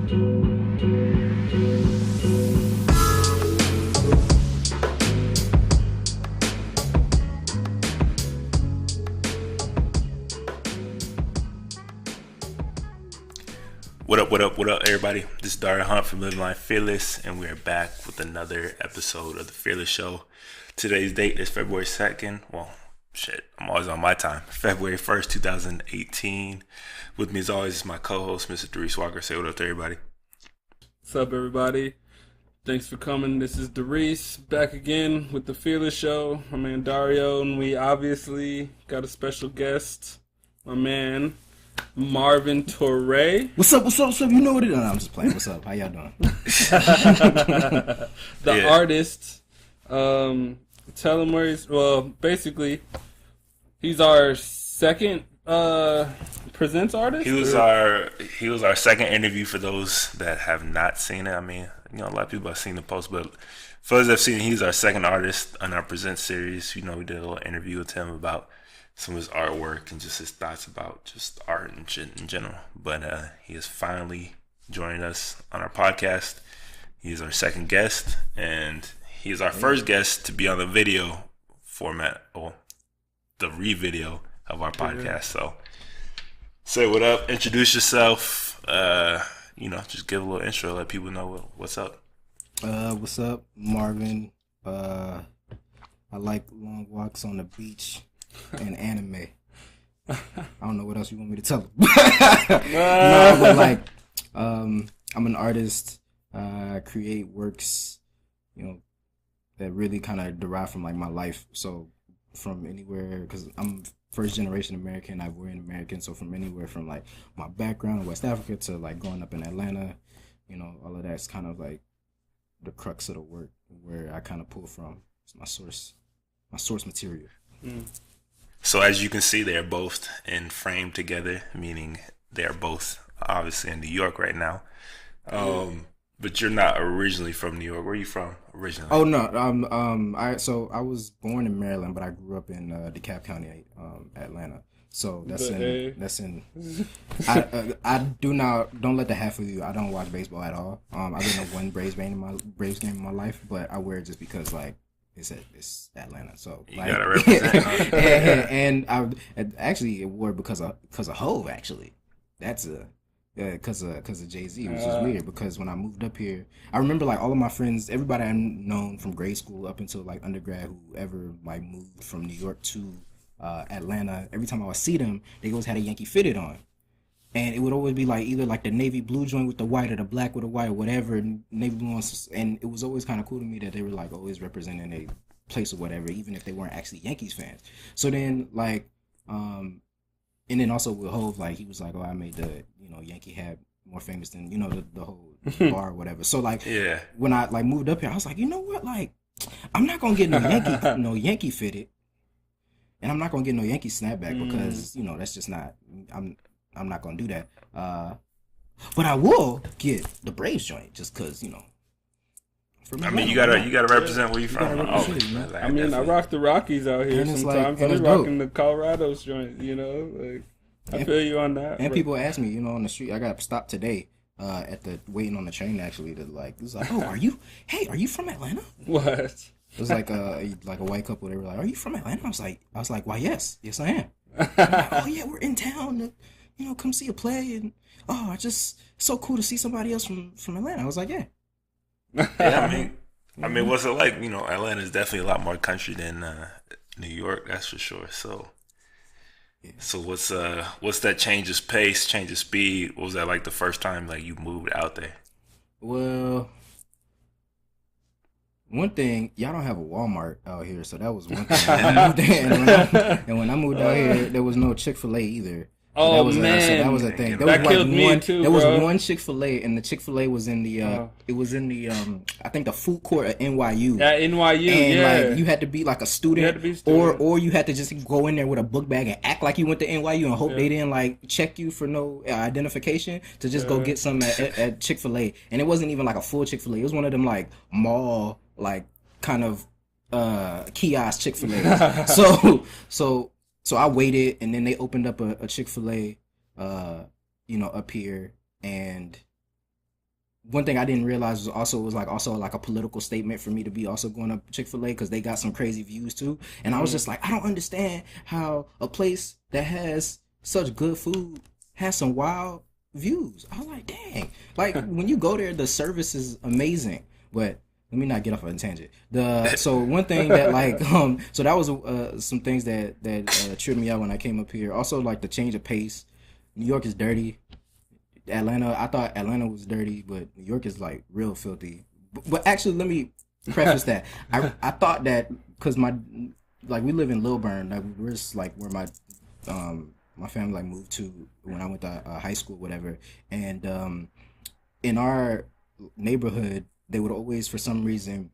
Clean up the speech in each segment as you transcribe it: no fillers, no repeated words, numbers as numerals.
What up, everybody? This is Dario Hunt from Living Life Fearless, and we are back with another episode of The Fearless Show. Today's date is February 2nd. Well, I'm always on my time. February 1st, 2018. With me, as always, is my co-host, Mr. Doris Walker. Say what up to everybody. What's up, everybody? Thanks for coming. This is Doris, back again with The Fearless Show. My man Dario, and we obviously got a special guest, my man Marvin Touré. What's up? You know what it is. No, I'm just playing. What's up? How y'all doing? The artist. Tell him where he's... Well, basically, he's our second presents artist. He was our second interview for those that have not seen it. I mean, a lot of people have seen the post, but for those that have seen it, he's our second artist on our present series. We did a little interview with him about some of his artwork and just his thoughts about just art and shit in general. But he has finally joined us on our podcast. He is our second guest, and he is our first guest to be on the video format, or the re-video of our podcast. So say what up, introduce yourself, just give a little intro, let people know what's up. What's up, Marvin? I like long walks on the beach and anime. I don't know what else you want me to tell them. No, but I'm an artist. I create works, that really kind of derive from my life. So from anywhere, because I'm first generation American, Ivorian American. So from anywhere from my background in West Africa to growing up in Atlanta, all of that's kind of the crux of the work where I kind of pull from. It's my source material. Mm. So as you can see, they're both in frame together, meaning they're both obviously in New York right now. But you're not originally from New York. Where are you from originally? Oh no, I was born in Maryland, but I grew up in DeKalb County, Atlanta. So that's in. I don't let that happen for you. I don't watch baseball at all. I've been to one Braves game in my life, but I wear it just because it's Atlanta, so you gotta represent. and I actually wore it because of Hove. Actually, that's because of Jay-Z, which is weird. Because when I moved up here, I remember all of my friends, everybody I've known from grade school up until undergrad, whoever moved from New York to Atlanta. Every time I would see them, they always had a Yankee fitted on. And it would always be either the navy blue joint with the white or the black with the white or whatever, navy blue ones. And it was always kind of cool to me that they were always representing a place or whatever, even if they weren't actually Yankees fans. So then and then also with Hove, he was I made the Yankee hat more famous than the whole bar or whatever. So when I moved up here, I was you know what, I'm not gonna get no Yankee fitted, and I'm not gonna get no Yankee snapback because that's just not. I'm not gonna do that. But I will get the Braves joint just because you gotta represent where you're from. I rock the Rockies out here sometimes. I'm rocking the Colorado's joint. I feel you on that. And people ask me, on the street. I got stopped today waiting on the train actually to it was oh, are you from Atlanta? What? It was a white couple. They were are you from Atlanta? I was like, why yes I am. Oh yeah, we're in town. Come see a play, and it's so cool to see somebody else from Atlanta. I was like, yeah. Yeah, I mean, what's it like? Atlanta is definitely a lot more country than New York, that's for sure. So, yeah. So what's that change of pace, change of speed? What was that like the first time you moved out there? Well, one thing, y'all don't have a Walmart out here, so that was one thing. And when I moved out here, there was no Chick-fil-A either. Oh, man. That was a thing. That killed me too, There was one Chick-fil-A, and the Chick-fil-A was in the, I think the food court at NYU. At NYU, and you had to be a student, or you had to just go in there with a book bag and act like you went to NYU and hope they didn't check you for no identification to just go get some at Chick-fil-A. And it wasn't even a full Chick-fil-A. It was one of them mall kind of kiosk Chick-fil-A. So I waited, and then they opened up a Chick-fil-A, up here, and one thing I didn't realize was like a political statement for me to be also going to Chick-fil-A because they got some crazy views too. And I was just like, I don't understand how a place that has such good food has some wild views. I was like, dang. Like when you go there, the service is amazing. But let me not get off on a tangent. So one thing that like so that was some things that tripped me out when I came up here. Also like the change of pace. New York is dirty. Atlanta, I thought Atlanta was dirty, but New York is like real filthy. But actually, let me preface that. I thought that because we live in Lilburn, like we're just like where my family like moved to when I went to high school, whatever. And in our neighborhood, they would always, for some reason,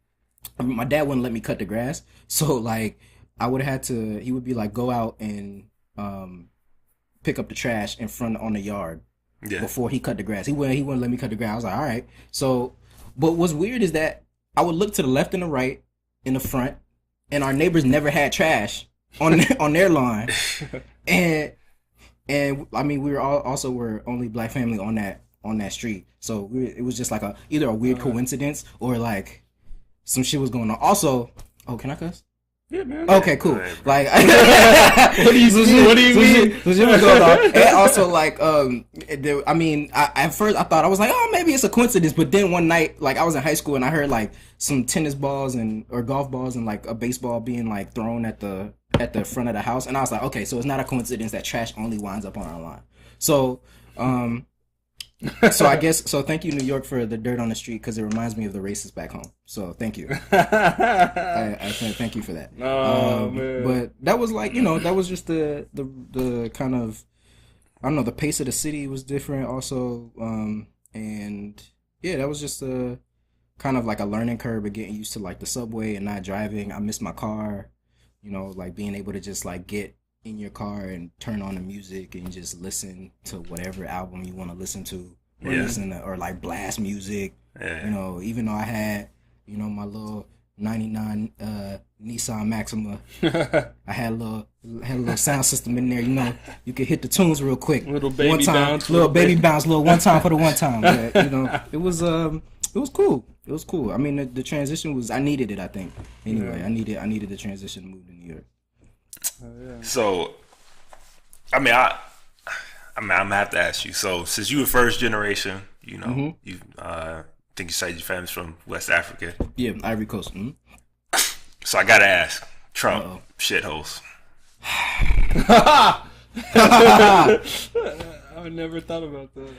my dad wouldn't let me cut the grass, so like I would have to. He would be like, go out and pick up the trash in front on the yard. Yeah. Before he cut the grass. He wouldn't let me cut the grass. I was like, all right. So, but what's weird is that I would look to the left and the right in the front, and our neighbors never had trash on their lawn. And I mean, we were only black family on that street. So it was just like either a weird coincidence or like some shit was going on. Also, can I cuss? Yeah, man. Okay, cool. Right, like, what do you mean? And also, like, I mean, at first I thought I was like, oh, maybe it's a coincidence. But then one night, like, I was in high school and I heard like some tennis balls or golf balls and like a baseball being like thrown at the front of the house, and I was like, okay, so it's not a coincidence that trash only winds up on our lawn. So, so thank you, New York, for the dirt on the street because it reminds me of the racists back home. So thank you. I thank you for that. Man. But that was like, that was just the kind of, I don't know, the pace of the city was different also. And yeah, that was just a kind of like a learning curve of getting used to like the subway and not driving. I missed my car, like being able to just like get in your car and turn on the music and just listen to whatever album you want to listen to, or or like blast music. Yeah. Even though I had, my little 99 Nissan Maxima, I had a little sound system in there. You could hit the tunes real quick. Little baby bounce, little one time for the one time. But, it was cool. It was cool. I mean, the transition was, I needed it, I think. Anyway, yeah. I needed the transition to move to New York. Yeah. So, I'm gonna have to ask you. So, since you were first generation, you think you said your family's from West Africa. Yeah, Ivory Coast. Mm-hmm. So I gotta ask, Trump, shitholes. I never thought about that.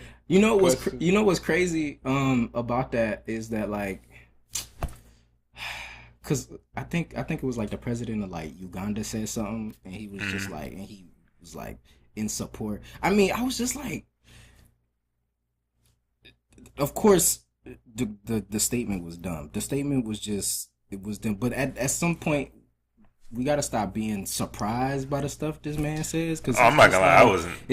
What's crazy about that is that like. Cause I think it was like the president of like Uganda said something, and he was just like, and he was like in support. I mean, I was just like, of course, the statement was dumb. The statement was it was dumb. But at some point, we gotta stop being surprised by the stuff this man says. Cause I'm not gonna lie,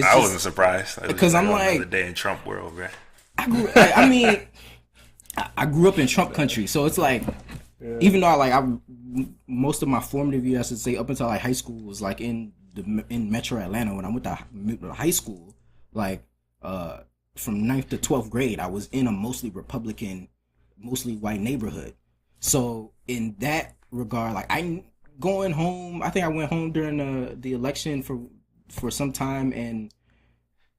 I wasn't surprised. Because I'm like another day in Trump world, man. I grew up in Trump country, so it's like. Yeah. Even though most of my formative years, I should say, up until like high school was like in Metro Atlanta. When I went to high school, like from 9th to 12th grade, I was in a mostly Republican, mostly white neighborhood. So in that regard, like I'm going home. I think I went home during the election for some time, and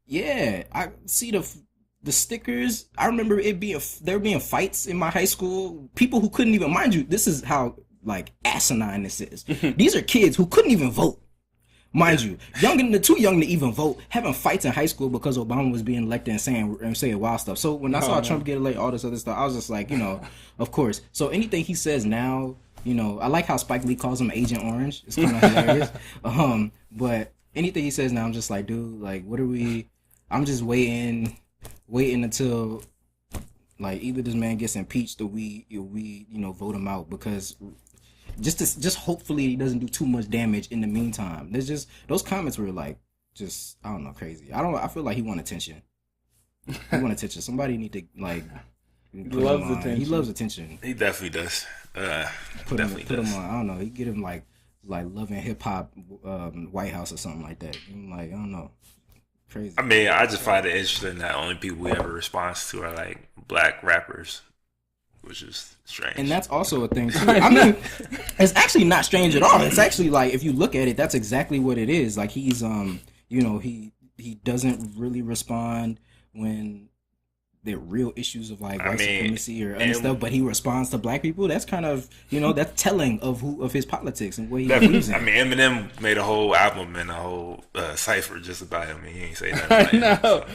yeah, I see the stickers. I remember there being fights in my high school. People who couldn't even, mind you, this is how like asinine this is. These are kids who couldn't even vote. Mind you, too young to even vote, having fights in high school because Obama was being elected and saying wild stuff. So when I saw Trump get elected, all this other stuff, I was just like, of course. So anything he says now, I like how Spike Lee calls him Agent Orange. It's kind of hilarious. But anything he says now, I'm just like, dude, like, what are we? I'm just waiting until like either this man gets impeached or we vote him out, because just hopefully he doesn't do too much damage in the meantime. There's just those comments were like just, I don't know, crazy. I feel like he want attention. Somebody need to like he loves attention. He loves attention. He definitely does. Put him on. I don't know. He get him like Love and Hip Hop White House or something like that. I'm like, I don't know. Crazy. I mean, I just find it interesting that only people we ever respond to are like black rappers, which is strange. And that's also a thing too. I mean, it's actually not strange at all. It's actually like, if you look at it, that's exactly what it is. Like, he's he doesn't really respond when there are real issues of like white supremacy or other stuff, but he responds to black people. That's kind of, that's telling of his politics and what he believes in. I mean, Eminem made a whole album and a whole cipher just about him. He ain't say nothing. No.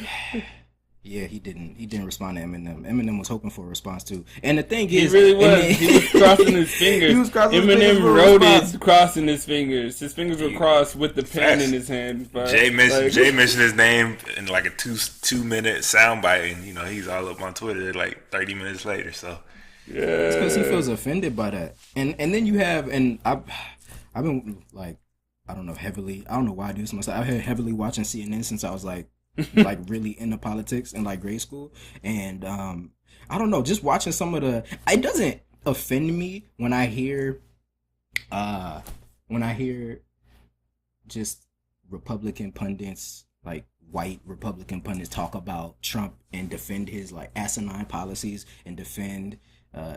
Yeah, he didn't respond to Eminem. Eminem was hoping for a response too. And the thing He is, really was. He was crossing his fingers. Eminem wrote it crossing his fingers. His fingers were crossed with the pen in his hand. But Jay mentioned his name in like a 2-minute soundbite, and he's all up on Twitter like 30 minutes later. So yeah, it's because he feels offended by that. And then you have, and I've been like, I don't know why I do this to myself. I've been heavily watching CNN since I was like really into politics in like grade school, and I don't know, just watching some of it doesn't offend me when I hear just Republican pundits, like white Republican pundits, talk about Trump and defend his like asinine policies and defend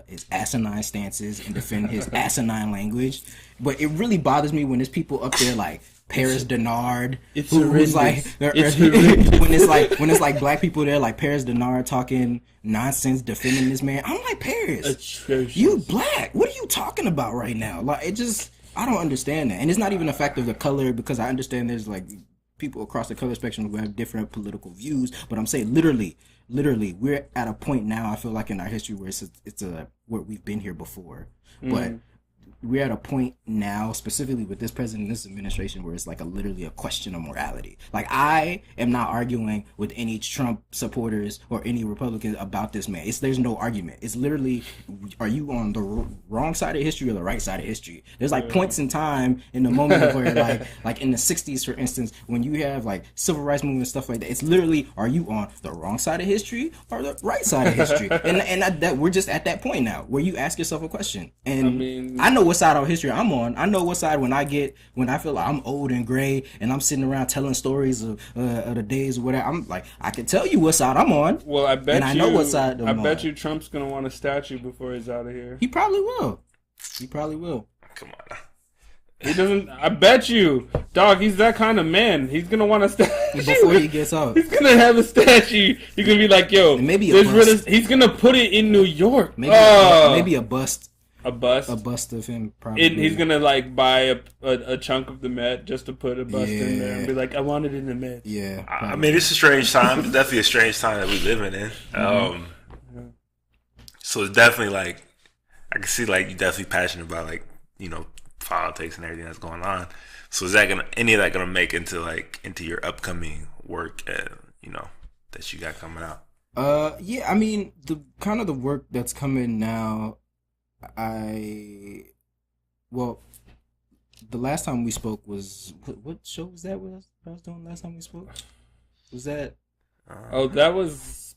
his asinine stances and defend his asinine language. But it really bothers me when there's people up there like Paris Denard, who's like, when it's like black people there, like Paris Denard talking nonsense defending this man. I'm like, Paris, you black. What are you talking about right now? Like, I don't understand that. And it's not even a fact of the color, because I understand there's like people across the color spectrum who have different political views. But I'm saying literally, we're at a point now, I feel like, in our history where where we've been here before. But we're at a point now, specifically with this president and this administration, where it's like literally a question of morality. Like, I am not arguing with any Trump supporters or any Republicans about this man. There's no argument. It's literally, are you on the wrong side of history or the right side of history? There's like points in time in the moment where like in the 60s, for instance, when you have like civil rights movement and stuff like that, it's literally, are you on the wrong side of history or the right side of history? and that we're just at that point now where you ask yourself a question. And I know what side of history I'm on. I know what side when I feel like I'm old and gray and I'm sitting around telling stories of the days or whatever. I'm like, I can tell you what side I'm on. Well, I know what side I'm on. I bet you Trump's gonna want a statue before he's out of here. He probably will. Come on. He doesn't. I bet you, dog. He's that kind of man. He's gonna want a statue before he gets out. He's gonna have a statue. He's gonna be like, yo, maybe a bust. He's gonna put it in New York. Maybe a bust. A bust? A bust of him, probably. He's going to, like, buy a chunk of the Met just to put a bust in there and be like, I want it in the Met. Yeah. I mean, it's a strange time. It's definitely a strange time that we're living in. So it's definitely, like, I can see, like, you're definitely passionate about, like, politics and everything that's going on. So is that any of that going to make into your upcoming work, that you got coming out? Yeah, I mean, the work that's coming now, the last time we spoke was what show was that? What I was doing last time we spoke? Was that? That was.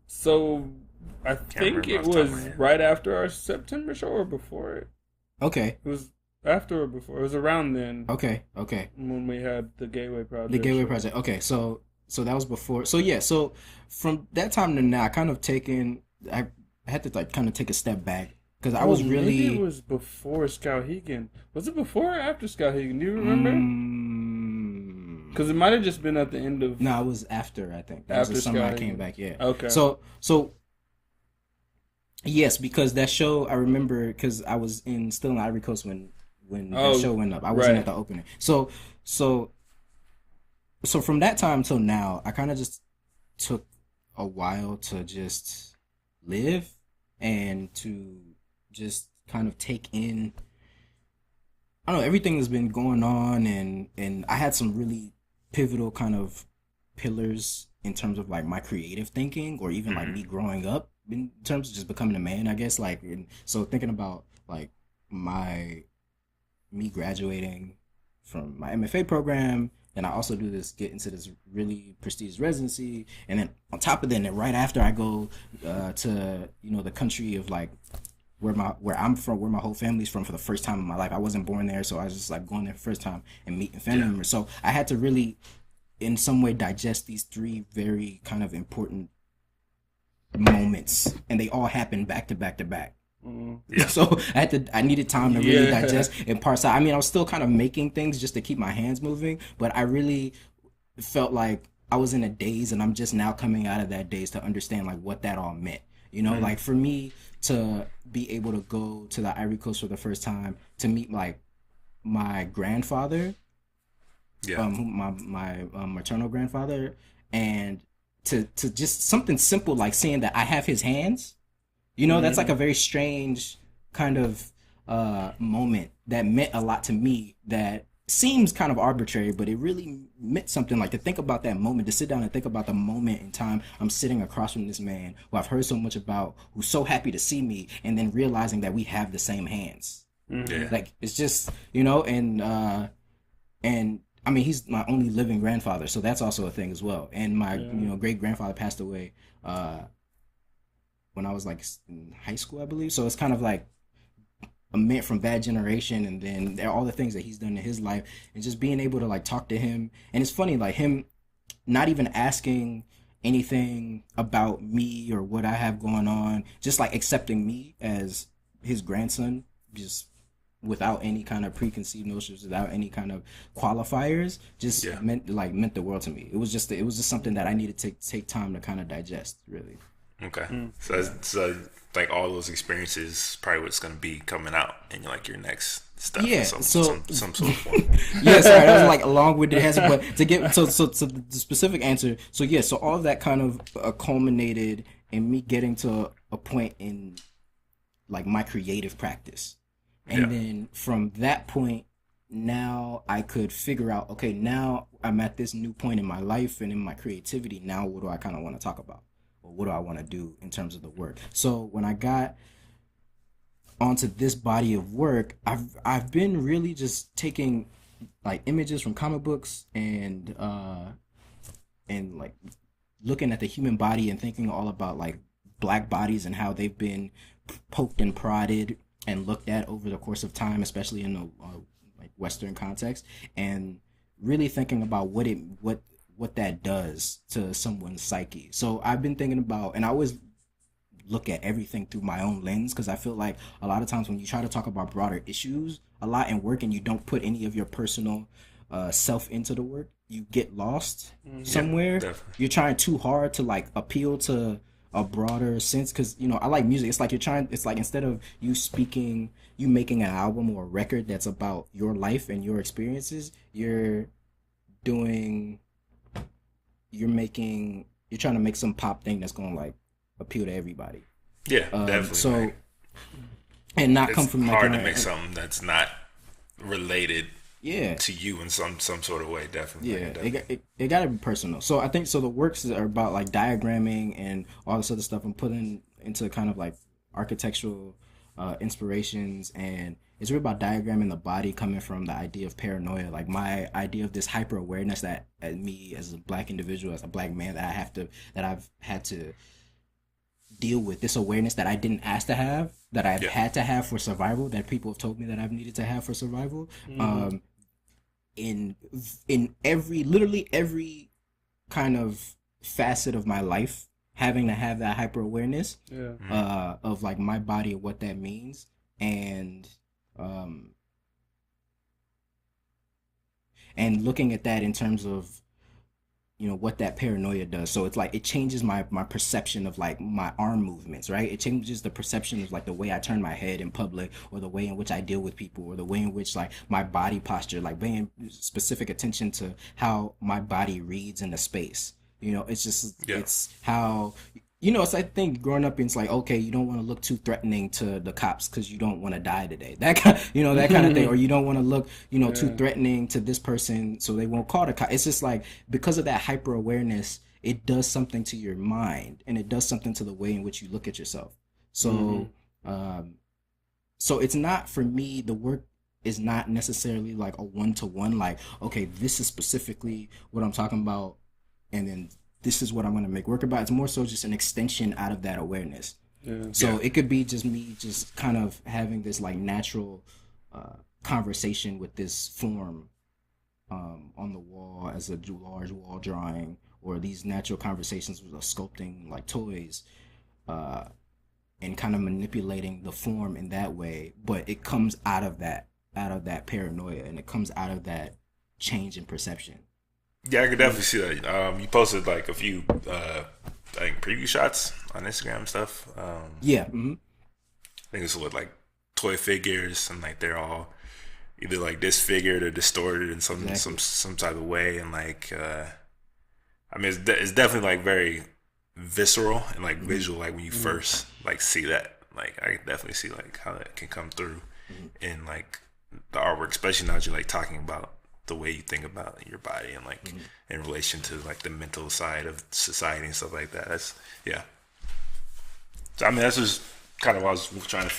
So I think it was right after our September show or before it. Okay. It was after or before. It was around then. Okay. When we had the Gateway Project. The Gateway Project. Okay, so that was before. So yeah, so from that time to now, I had to like kind of take a step back. Because I was really... Maybe it was before Skowhegan. Was it before or after Skowhegan? Do you remember? Because it might have just been at the end of... No, it was after, I think. That was the summer I came back, yeah. Okay. So yes, because that show, I remember, because I was still in Ivory Coast when that show went up. I wasn't at the opening. So from that time till now, I kind of just took a while to just live and to just kind of take in, I don't know, everything that's been going on, and I had some really pivotal kind of pillars in terms of like my creative thinking, or even like me growing up in terms of just becoming a man, I guess. Like, so thinking about like me graduating from my MFA program, and I also get into this really prestigious residency, and then on top of that, and right after I go to the country of like where I'm from, where my whole family's from, for the first time in my life. I wasn't born there, so I was just like going there for the first time and meeting family members. So I had to really, in some way, digest these three very kind of important moments, and they all happened back to back to back. Yeah. So I needed time to really digest and parse out. I mean, I was still kind of making things just to keep my hands moving, but I really felt like I was in a daze, and I'm just now coming out of that daze to understand like what that all meant. You know, like for me to be able to go to the Ivory Coast for the first time, to meet like my grandfather, my maternal grandfather, and to just something simple like saying that I have his hands. You know, that's like a very strange kind of moment that meant a lot to me, that seems kind of arbitrary, but it really meant something. Like to think about that moment, to sit down and think about the moment in time I'm sitting across from this man who I've heard so much about, who's so happy to see me, and then realizing that we have the same hands. Like it's just, you know, and I mean, he's my only living grandfather, so that's also a thing as well. And my you know, great grandfather passed away when I was like in high school, I believe. So it's kind of like a man from that generation, and then all the things that he's done in his life, and just being able to like talk to him. And it's funny, like him not even asking anything about me or what I have going on, just like accepting me as his grandson, just without any kind of preconceived notions, without any kind of qualifiers, just meant the world to me. It was just something that I needed to take time to kind of digest, really. Okay. So like all those experiences probably what's going to be coming out in like your next stuff. Yeah. Some sort of form. Yeah, sorry, that was like a long-winded answer, but to get so the specific answer. So yeah, so all of that kind of culminated in me getting to a point in like my creative practice, and then from that point, now I could figure out, okay, now I'm at this new point in my life and in my creativity. Now what do I kind of want to talk about? What do I want to do in terms of the work? So when I got onto this body of work, I've been really just taking like images from comic books and like looking at the human body and thinking all about like black bodies and how they've been poked and prodded and looked at over the course of time, especially in a like Western context, and really thinking about what that does to someone's psyche. So I've been thinking about, and I always look at everything through my own lens, because I feel like a lot of times when you try to talk about broader issues a lot in work and you don't put any of your personal self into the work, you get lost somewhere. You're trying too hard to like appeal to a broader sense, because you know, I like music. It's like it's like instead of you making an album or a record that's about your life and your experiences, you're trying to make some pop thing that's gonna like appeal to everybody. Yeah, definitely. So, and not come from like hard to make something that's not related. Yeah. To you in some sort of way, definitely. Yeah, definitely. It got to be personal. So I think the works are about like diagramming and all this other stuff, and putting into kind of like architectural inspirations, and it's really about diagramming the body coming from the idea of paranoia, like my idea of this hyper awareness that me as a black individual, as a black man, that I've had to deal with, this awareness that I didn't ask to have, that I've had to have for survival, that people have told me that I've needed to have for survival. In literally every kind of facet of my life, having to have that hyper awareness of like my body and what that means, and looking at that in terms of, you know, what that paranoia does. So it's like it changes my perception of like my arm movements, right? It changes the perception of like the way I turn my head in public, or the way in which I deal with people, or the way in which like my body posture, like paying specific attention to how my body reads in the space. You know, it's just it's how, you know, it's I think growing up, it's like, okay, you don't want to look too threatening to the cops because you don't want to die today. That kind, you know, that kind of thing. Or you don't want to look, you know, too threatening to this person so they won't call the cops. It's just like, because of that hyper awareness, it does something to your mind, and it does something to the way in which you look at yourself. So, so it's not, for me, the work is not necessarily like a one-to-one, like, okay, this is specifically what I'm talking about, and then this is what I'm going to make work about. It's more so just an extension out of that awareness. So it could be just me just kind of having this like natural conversation with this form on the wall as a large wall drawing, or these natural conversations with sculpting like toys, and kind of manipulating the form in that way, but it comes out of that paranoia, and it comes out of that change in perception. Yeah, I could definitely see that. You posted like a few like preview shots on Instagram and stuff. Yeah. I think it's with like toy figures, and like they're all either like disfigured or distorted in some type of way, and like I mean it's definitely like very visceral and like visual, like when you first like see that. Like I can definitely see like how that can come through in like the artwork, especially now that you're like talking about the way you think about your body and like in relation to like the mental side of society and stuff like that. That's So I mean that's just kind of what I was trying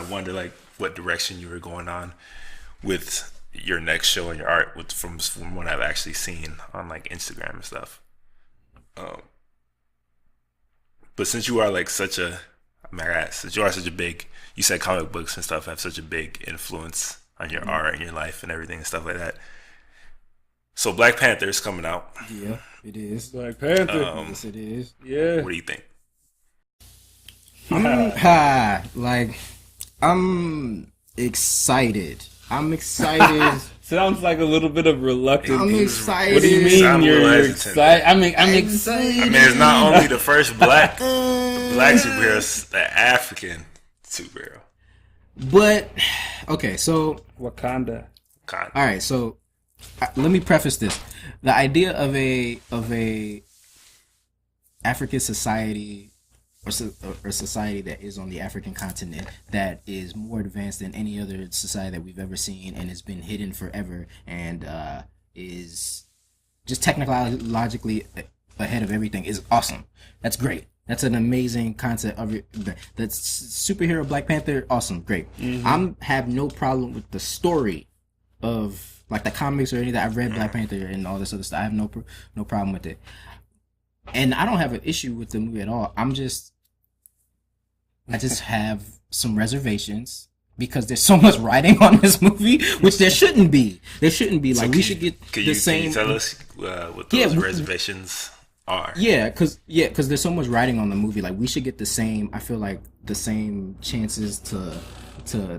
to wonder, like what direction you were going on with your next show and your art from what I've actually seen on like Instagram and stuff. But since you are like since you are such a big, you said comic books and stuff have such a big influence on your art and your life and everything and stuff like that. So Black Panther is coming out. Yeah, it is. Black Panther. Yes, it is. Yeah. What do you think? I'm excited. Sounds like a little bit of reluctance. I'm excited. What do you mean you're excited? I'm excited. excited. I mean, it's not only the first black superhero, it's the African superhero. But okay, so Wakanda. all right, so let me preface this: the idea of a African society or society that is on the African continent that is more advanced than any other society that we've ever seen and has been hidden forever and is just technologically ahead of everything is awesome. That's great. That's an amazing concept of it. That's superhero Black Panther. Awesome, great. Have no problem with the story of like the comics or any that. I've read Black Panther and all this other stuff. I have no problem with it, and I don't have an issue with the movie at all. I just have some reservations because there's so much writing on this movie, which there shouldn't be. There shouldn't be. Like, we should get the same. Can you tell us what those reservations are? Yeah, because there's so much writing on the movie. Like, we should get the same. I feel like the same chances to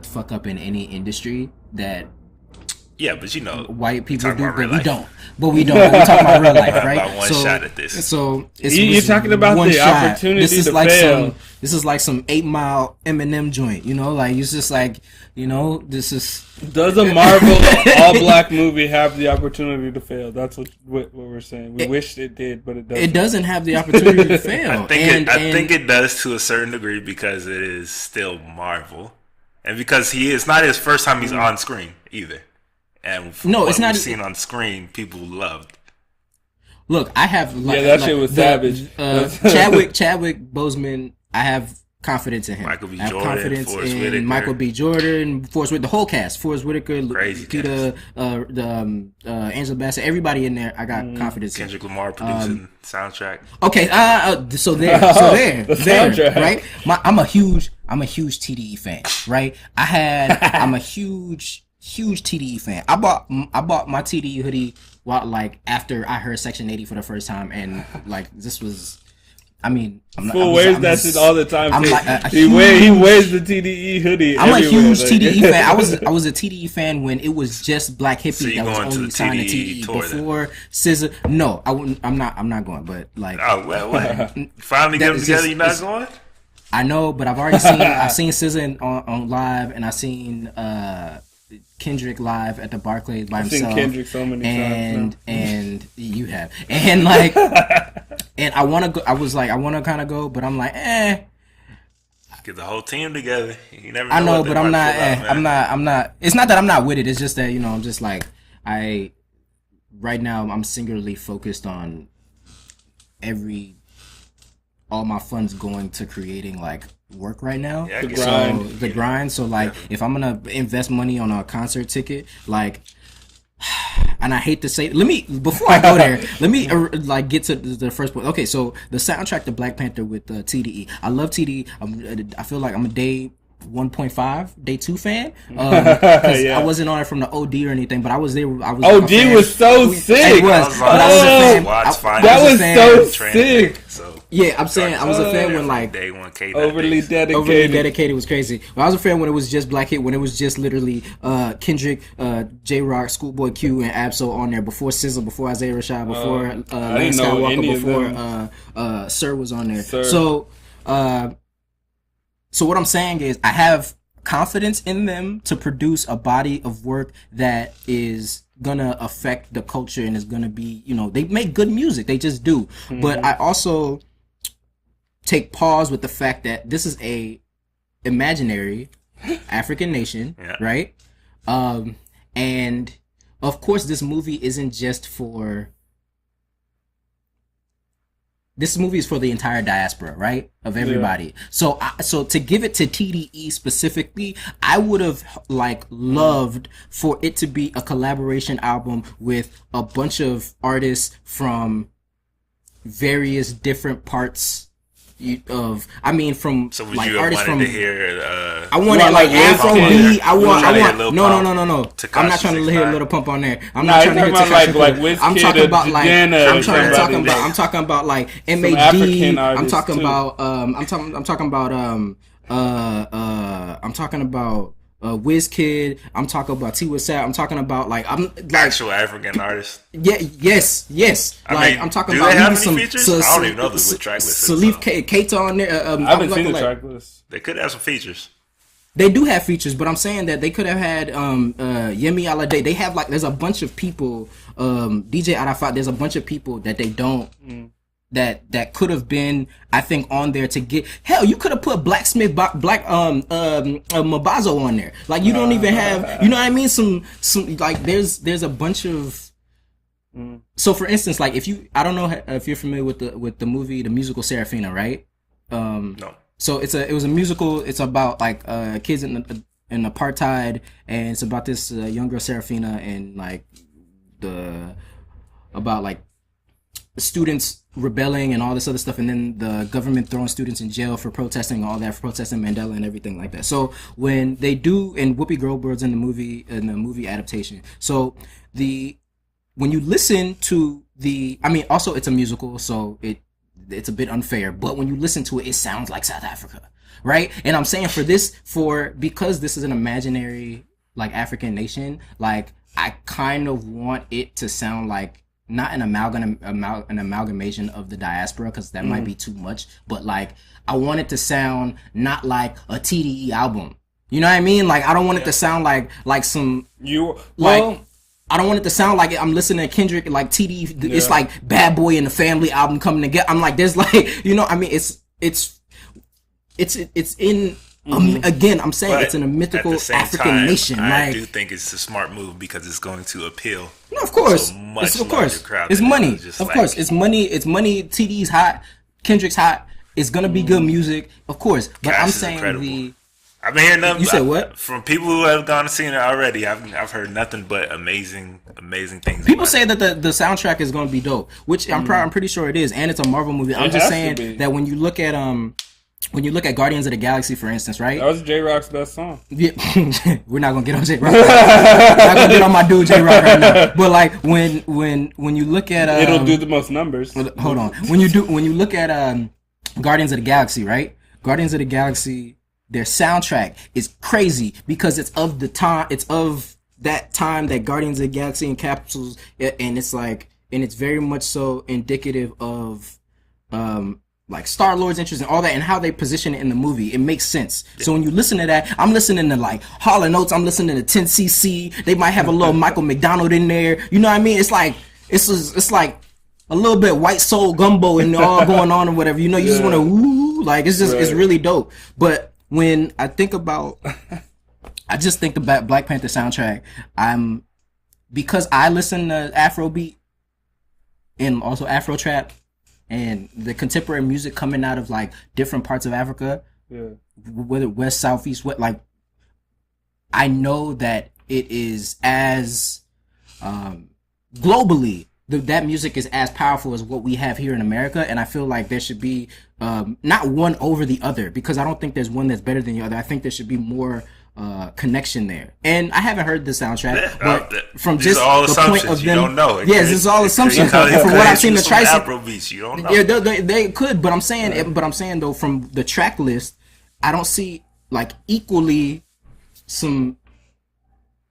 fuck up in any industry that. Yeah, but you know, white people do, but we don't. But we don't. We're talking about real life, right? About one shot at this. So you're talking about the shot. opportunity to fail. This is like some 8 Mile Eminem joint, you know? Like, it's just like, you know, this is. Does a Marvel all-black movie have the opportunity to fail? That's what we're saying. We wish it did, but it doesn't. It doesn't have the opportunity to fail. I think it does to a certain degree because it is still Marvel, and because it's not his first time he's on screen either. And it's not we've seen on screen, people loved. Look, I have that shit was savage. Chadwick Boseman. I have confidence in him. Michael B. I have Jordan, confidence Forrest in Whitaker. Michael B. Jordan, the whole cast, Forrest Whitaker, Lupita, Angela Bassett, everybody in there. I got confidence. Kendrick Lamar producing soundtrack. Okay, so there, right? I'm a huge TDE fan, right? I'm a huge TDE fan. I bought my TDE hoodie after I heard Section 80 for the first time, and like this was. I mean, Fool wears that shit all the time. He wears the TDE hoodie. I'm a huge TDE fan. I was a TDE fan when it was just Black Hippie that was only signed to TDE before SZA. No, I wouldn't. I'm not going. But like, finally get them together. You're not going. I know, but I've seen SZA on live, and I've seen Kendrick live at the Barclays by himself. I've seen Kendrick so many times. And you have. And like, and I want to go. I was like, I want to kind of go, but I'm like, Get the whole team together. You never know. I know, but I'm not. I'm not. It's not that I'm not with it. It's just that I'm just like right now I'm singularly focused on all my funds going to creating like work right now. Yeah, the grind. So like, if I'm gonna invest money on a concert ticket, like, and I hate to say, before I go there, let me like get to the first point. Okay, so the soundtrack to Black Panther with TDE. I love TDE. I feel like I'm a day 1.5, day 2 fan. I wasn't on it from the OD or anything, but I was there. OD was so sick. It was. But I was a fan. That was so sick. So Yeah, I'm saying I was a fan when like Day one K. Overly dedicated. Overly dedicated was crazy. But I was a fan when it was just Black Hit, when it was just literally Kendrick, J Rock, Schoolboy Q, and Absol on there before SZA, before Isaiah Rashad, before Lane Skywalker, before Sir was on there. Sir. So what I'm saying is I have confidence in them to produce a body of work that is gonna affect the culture and is gonna be, you know, they make good music, they just do. Mm-hmm. But I also take pause with the fact that this is a imaginary African nation, right? And of course this movie isn't just for, this movie is for the entire diaspora, right? Of everybody. So to give it to TDE specifically, I would have loved for it to be a collaboration album with a bunch of artists from various different parts of, I mean, from so would like you artists from. To hear, I wanted like Afrobeat. I want. No. Tekashi I'm not trying to hear Little Pump on there. I'm not trying to hear Tekashi. I'm talking about like. I'm talking about like MAD. I'm talking about. I'm talking about WizKid. I'm talking about T. Sap. I'm talking about like actual African artists. Yeah, yes. I'm talking about. Do they have any features? I don't even know the track list. Salif Keita on there. I haven't seen the track list. They could have some features. They do have features, but I'm saying that they could have had Yemi Alade. They have like, there's a bunch of people. DJ Arafat. There's a bunch of people that they don't. That could have been, I think, on there to get. Hell, you could have put Blacksmith, Mabazo on there. Like, you don't even have, you know what I mean? Some like there's a bunch of. So for instance, like I don't know if you're familiar with the movie, the musical Serafina, right? No. So it was a musical. It's about like kids in apartheid, and it's about this young girl Serafina and like about like students rebelling and all this other stuff, and then the government throwing students in jail for protesting, all that, for protesting Mandela and everything like that. So when they do, and Whoopi Goldberg's in the movie adaptation. So when you listen to also it's a musical, so it's a bit unfair, but when you listen to it sounds like South Africa, right? And I'm saying because this is an imaginary like African nation, like I kind of want it to sound like not an amalgamation of the diaspora, because that might be too much, but like I want it to sound not like a TDE album. You know what I mean? Like I don't want it to sound like some I don't want it to sound like I'm listening to Kendrick, like TDE. It's like Bad Boy and the Family album coming together. I'm like, there's like, you know, I mean, it's in. Again, I'm saying it's in a mythical African nation. I do think it's a smart move because it's going to appeal. No, of course, crowd. It's money. Of course, it's money. It's money. TD's hot. Kendrick's hot. It's gonna be good music, of course. But I'm saying I've been hearing nothing. You said what? From people who have gone and seen it already. I've heard nothing but amazing things. People say that the soundtrack is going to be dope, which I'm pretty sure it is, and it's a Marvel movie. I'm just saying that when you look at Guardians of the Galaxy, for instance, right? That was J Rock's best song. Yeah, we're not gonna get on J Rock. We're not gonna get on my dude J Rock right now. But like when you look at it'll do the most numbers. Hold on. When you look at Guardians of the Galaxy, right? Guardians of the Galaxy, their soundtrack is crazy because it's of the time. It's of that time that Guardians of the Galaxy and Capsules, and it's like, and it's very much so indicative of like Star-Lord's interest and all that, and how they position it in the movie. It makes sense. Yeah. So when you listen to that, I'm listening to like Hall & Oates, I'm listening to 10cc. They might have a little Michael McDonald in there. You know what I mean? It's like it's like a little bit white soul gumbo and all going on or whatever. You know, you just want to woo, like it's just it's really dope. But when I think about, I just think about Black Panther soundtrack. Because I listen to Afrobeat and also Afro trap and the contemporary music coming out of like different parts of Africa, whether west, south, east, west, like I know that it is as globally that music is as powerful as what we have here in America, and I feel like there should be not one over the other, because I don't think there's one that's better than the other. I think there should be more connection there. And I haven't heard the soundtrack, but from these just are all the assumptions. point of You them, don't know. yes, this is all assumptions. From what I've seen, the Trice, Afro beats, you don't know. yeah, they could, but I'm saying though, from the track list, I don't see like equally some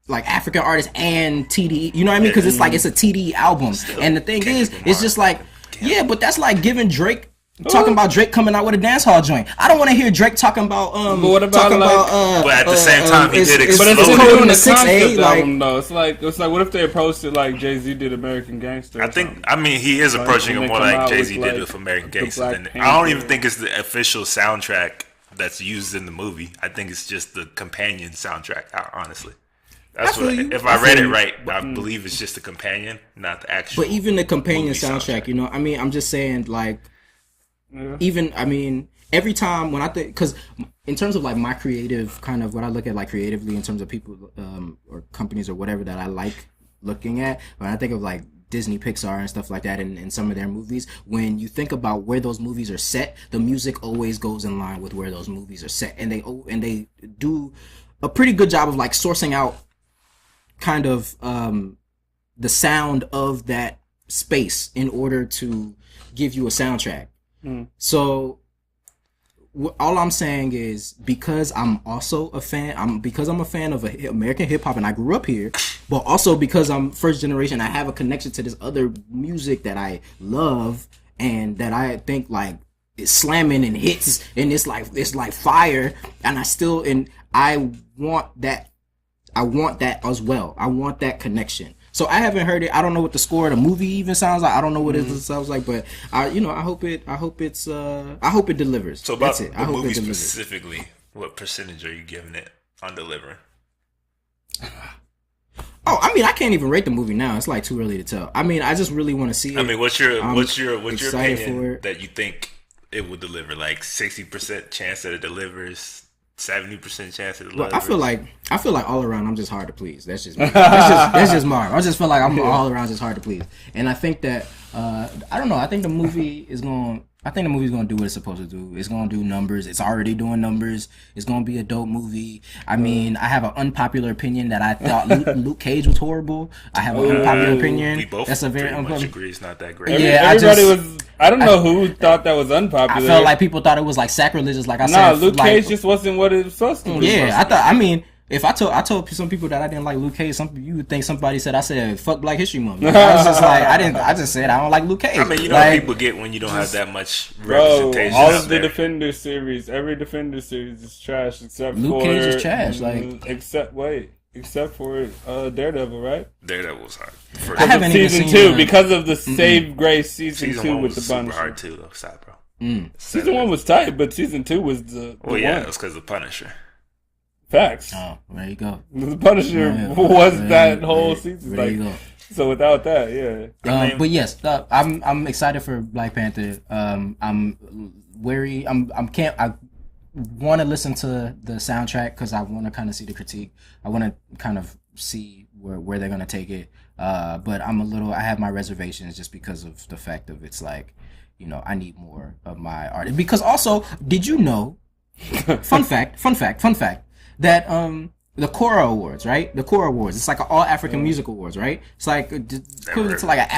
like African artists and TDE. You know what I mean? Because it's like it's a TDE album, and the thing is, it's just like yeah, but that's like giving Drake. Talking about Drake coming out with a dance hall joint. I don't want to hear Drake talking about But what about but at the same time he did But explode. it's Explode in the the 6A, concept album though. It's like what if they approached it like Jay-Z did American Gangster? I mean he is approaching when it they more come like out Jay-Z with, did like, with American the Gangster. Black I don't Panther. even think it's the official soundtrack that's used in the movie. I think it's just the companion soundtrack, honestly. That's what if I read it right, I believe it's just the companion, not the actual. But even the companion soundtrack, you know, I mean, I'm just saying, like, even, I mean, every time when I think, because in terms of like my creative kind of what I look at like creatively in terms of people or companies or whatever that I like looking at, when I think of like Disney, Pixar, and stuff like that, in some of their movies, when you think about where those movies are set, the music always goes in line with where those movies are set, and they do a pretty good job of like sourcing out kind of the sound of that space in order to give you a soundtrack. So all I'm saying is, because I'm also a fan, I'm a fan of American hip hop and I grew up here, but also because I'm first generation, I have a connection to this other music that I love and that I think like is slamming and hits and it's like fire, and I want that as well. I want that connection. So I haven't heard it. I don't know what the score of the movie even sounds like. I don't know what it sounds like, but I hope it delivers. So about That's it. the I hope movie it delivers. specifically, what percentage are you giving it on delivering? Oh, I mean, I can't even rate the movie now. It's like too early to tell. I mean, I just really want to see it. I mean, what's your excited for opinion it. that you think it will deliver? Like 60% chance that it delivers, 70% chance that it delivers. Well, I feel like all around I'm just hard to please. That's just me. That's just Marv. I just feel like I'm all around just hard to please. And I think that I don't know. I think the movie is going. I think the movie's going to do what it's supposed to do. It's going to do numbers. It's already doing numbers. It's going to be a dope movie. I mean, I have an unpopular opinion that I thought Luke Cage was horrible. I have an unpopular opinion. We both That's a very pretty much unpopular. agree it's not that great. Yeah, I don't know who thought that was unpopular. I felt like people thought it was like sacrilegious. Like I Nah, said, Luke like, Cage just wasn't what it was supposed to be. Yeah, I thought. I mean, if I told some people that I didn't like Luke Cage, you would think somebody said I said fuck Black History Month. I was just like, I just said I don't like Luke Cage. I mean, you know like, what people get when you don't have that much Bro, representation. all out of the there. Defender series, every Defender series is trash except Luke for Cage is trash, like- except for Daredevil, right? Daredevil was hard. I haven't even Season seen 2 because of the Save Grace season 2 one with was the super Punisher. hard too, though. Stop, bro. Season 1 was tight, but season 2 was the Well, yeah, one. it's because of Punisher. Facts. Oh, there you go. The Punisher Yeah, was there- that whole there- season. there Like, you go. so without that, yeah. But yes, I'm excited for Black Panther. I'm wary. I want to listen to the soundtrack because I want to kind of see the critique. I want to kind of see where they're gonna take it. But I have my reservations just because of the fact of it's like, you know, I need more of my art. Because also, did you know? Fun fact. That the Cora Awards, right? The Cora Awards. It's like an all African music awards, right? It's like equivalent to like an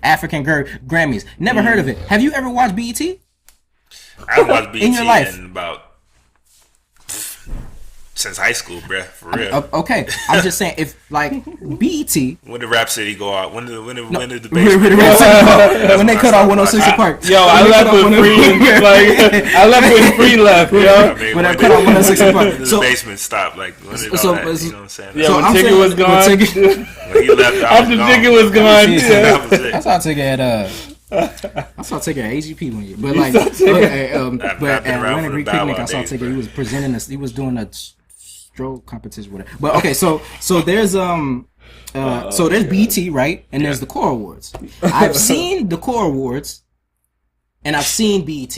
African Grammys. Never heard of it. Have you ever watched BET? I haven't watched BT In your life? in about since high school, bruh. For real. Okay, I'm just saying if like BET. When did Rap City go out? When did the When basement? they cut off 106 Park. Yo, I left with free. Like, I left with free left, yo. I mean, When when they cut off 106 did Park. the So basement stop? Like when did all so- that? You know what I'm saying? Yeah, So when I'm Tigger saying was when gone. Tigger- When he left, I After was gone. Tigger was gone, Yeah. yeah. That was it. I saw Tigger at I saw Tigger at AGP one year, but like, saw Tigger? I've but been at around Atlantic for the Greek Bow Picnic, Wow I saw days, Tigger. bro. He was presenting this. He was doing a stroke competition, whatever. But okay, so there's so there's BET, right, and there's the Core Awards. I've seen the Core Awards, and I've seen BET.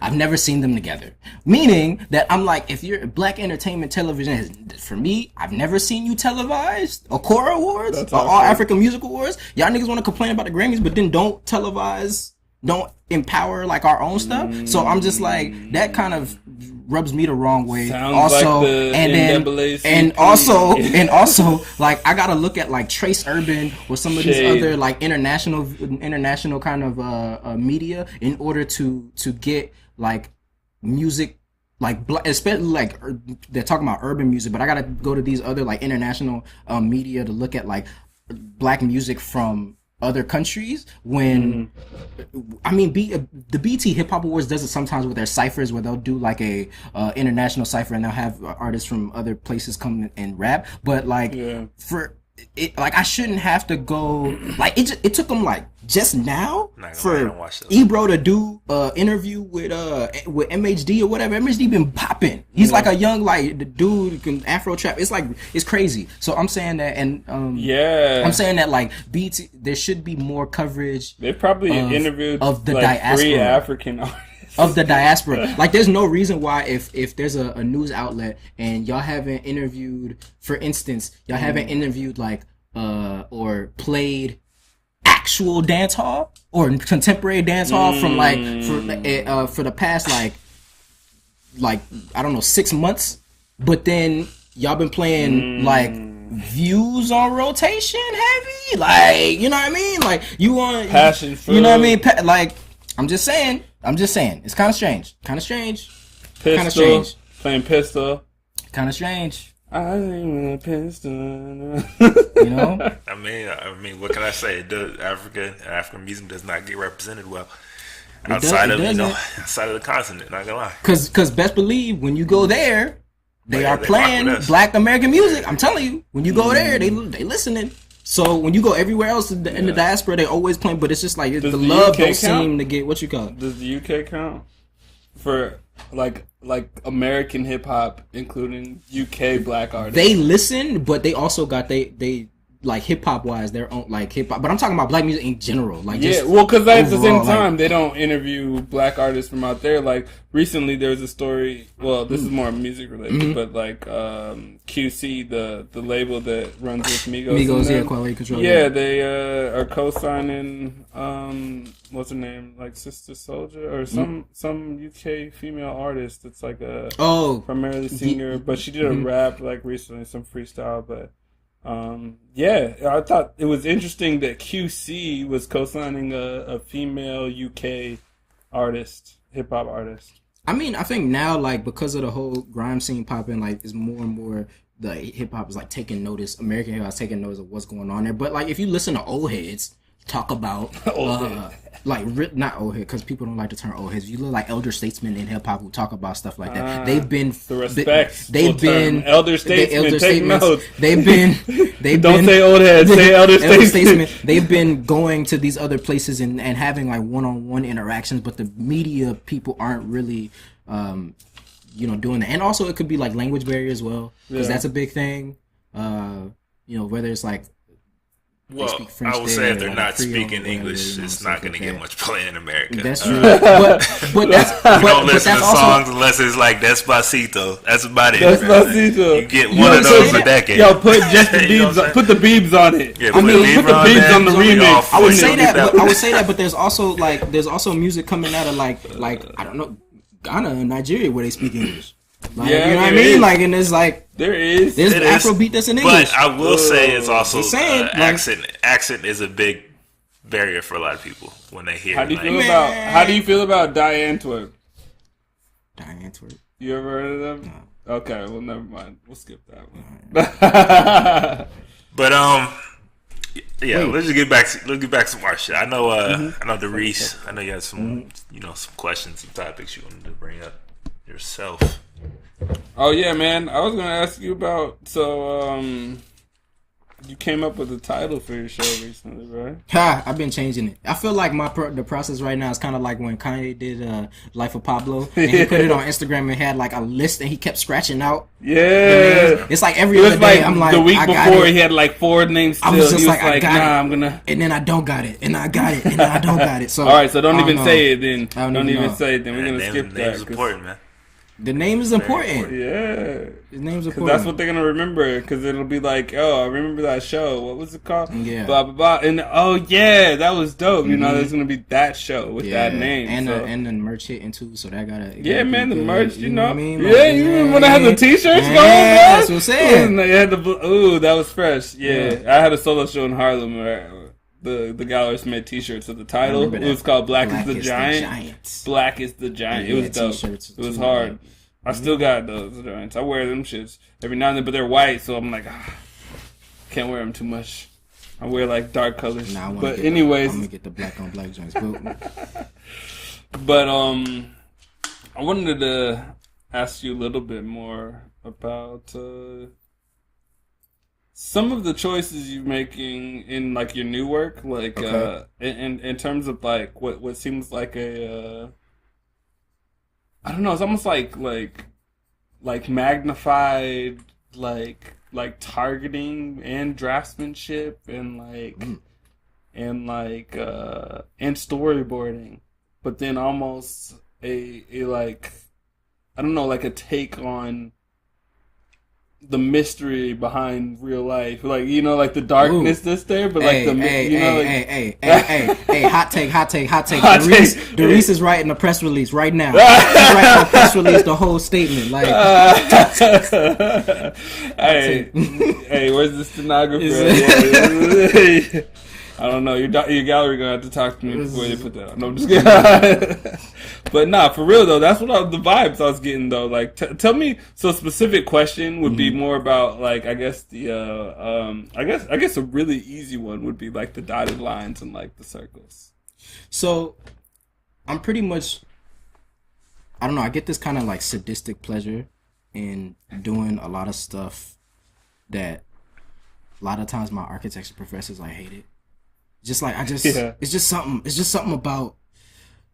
I've never seen them together. Meaning that I'm like, if you're Black Entertainment Television, for me, I've never seen you televised a Core Awards or All African Music Awards. Y'all niggas want to complain about the Grammys, but then don't televise, don't empower like our own stuff. So I'm just like, that kind of rubs me the wrong way. Sounds also, like the NAACP. and also, like I gotta look at like Trace Urban or some of these other like international kind of media in order to get like music. Like, especially like they're talking about urban music, but I gotta go to these other like international media to look at like black music from other countries. When I mean, the BT Hip Hop Awards does it sometimes with their ciphers, where they'll do like a international cipher and they'll have artists from other places come and rap. But like for it, like I shouldn't have to go. Like it took them like just now for Ebro to do interview with MHD or whatever. MHD been popping. He's like a young like the dude who can Afro trap. It's crazy. So I'm saying that, and I'm saying that like BT, there should be more coverage. They probably interviewed of the like diaspora. 3 African artists. Of the diaspora. Like there's no reason why if there's a news outlet and y'all haven't interviewed, for instance, y'all haven't interviewed like or played actual dance hall or contemporary dance hall from like for the past like I don't know 6 months, but then y'all been playing like views on rotation heavy, like you know what I mean, like you want passion fruit. You know what I mean, like I'm just saying it's kind of strange. Pistol, playing pistol. Kind of strange. I need a pistol. You know? I mean, what can I say? African music does not get represented well outside of the continent. Not gonna lie. Because best believe when you go there, they are playing Black American music. I'm telling you, when you go there, they listening. So when you go everywhere else in the diaspora, they always playing. But it's just like the love don't seem to get what you call it. Does the UK count for like American hip hop, including UK black artists? They listen, but they also got they like hip hop wise their own like hip hop. But I'm talking about black music in general. Like because at the same time they don't interview black artists from out there. Like recently there was a story. Well, this is more music related, but like QC, the label that runs with Migos, Quality Control. Yeah, they are co-signing what's her name, like Sister Soldier or some UK female artist that's like a primarily singer, but she did a rap like recently, some freestyle, but. I thought it was interesting that QC was co-signing a female UK artist, hip hop artist. I mean, I think now, like, because of the whole grime scene popping, like, it's more and more the hip hop is like taking notice. American hip hop is taking notice of what's going on there. But like, if you listen to old heads talk about like not old head because people don't like the term old heads. You look like elder statesmen in hip hop who talk about stuff like that. They've been the respect. They've been elder statesmen. Take notes. They've been don't say old heads. Say elder statesmen. They've been going to these other places and having like one-on-one interactions, but the media people aren't really doing that. And also it could be like language barrier as well because that's a big thing. Whether it's like. Well, I would say if they're not speaking English, it's not going to get much play in America. That's true. but you don't listen to songs unless it's like Despacito. That's about it. Despacito. You get one of those a decade. Yo, put just the beebs. Put the beebs on it. Yeah, put the beebs on the remix. I would say that, but there's also music coming out of like I don't know, Ghana and Nigeria where they speak English. Like, you know what I mean? Like, and there's like there's the Afrobeat that's in English. But I will say it's also accent. Accent is a big barrier for a lot of people when they hear. How do you feel about Die Antwerp? Die Antwerp. You ever heard of them? No. Okay, well, never mind. We'll skip that one. But let's get back to some our shit. I know Darice. I know you had some some questions, some topics you wanted to bring up yourself. Oh yeah, man! I was gonna ask you about you came up with a title for your show recently, right? I've been changing it. I feel like the process right now is kind of like when Kanye did Life of Pablo, and he put it on Instagram and had like a list, and he kept scratching out. Yeah, it's like every other day. I'm like the week before he had like 4 names. Still. I was just like, I'm gonna, and then I don't got it, and I got it, and then I don't got it. So all right, so don't even say it then. Don't even say it then. We're gonna skip that. Name's important, man. The name is important. Yeah. His name's important. That's what they're going to remember. Because it'll be like, oh, I remember that show. What was it called? Yeah. Blah, blah, blah. And, oh, yeah, that was dope. You know, there's going to be that show with that name. And, and the merch hitting too, so that gotta... Yeah, man, the merch, you know. What I mean? Yeah, like, you remember when I had the t-shirts going, bro? That's what I'm saying. Ooh, that was fresh. Yeah. I had a solo show in Harlem where... The galleries made t-shirts with the title. It was called Black is the Giant. Black is the Giant. It was dope. It was hard. I still got those joints. I wear them shits every now and then, but they're white, so I'm like, can't wear them too much. I wear like dark colors. I'm gonna get the black on black joints. But I wanted to ask you a little bit more about some of the choices you're making in like your new work, like in terms of like what seems like a I don't know, it's almost like magnified like targeting and draftsmanship and and storyboarding, but then almost a like I don't know, like a take on the mystery behind real life, like you know, like the darkness that's there, but like hot take. Darice is writing a press release right now. He's writing a press release, the whole statement. Like, hey, where's the stenographer? I don't know. Your gallery gonna have to talk to me before they put that on. No, I'm just kidding. But nah, for real though, that's what the vibes I was getting though. Like, tell me. So, a specific question would be more about like I guess the I guess a really easy one would be like the dotted lines and like the circles. So, I'm pretty much. I don't know. I get this kind of like sadistic pleasure in doing a lot of stuff that a lot of times my architecture professors like hate it. It's just something about.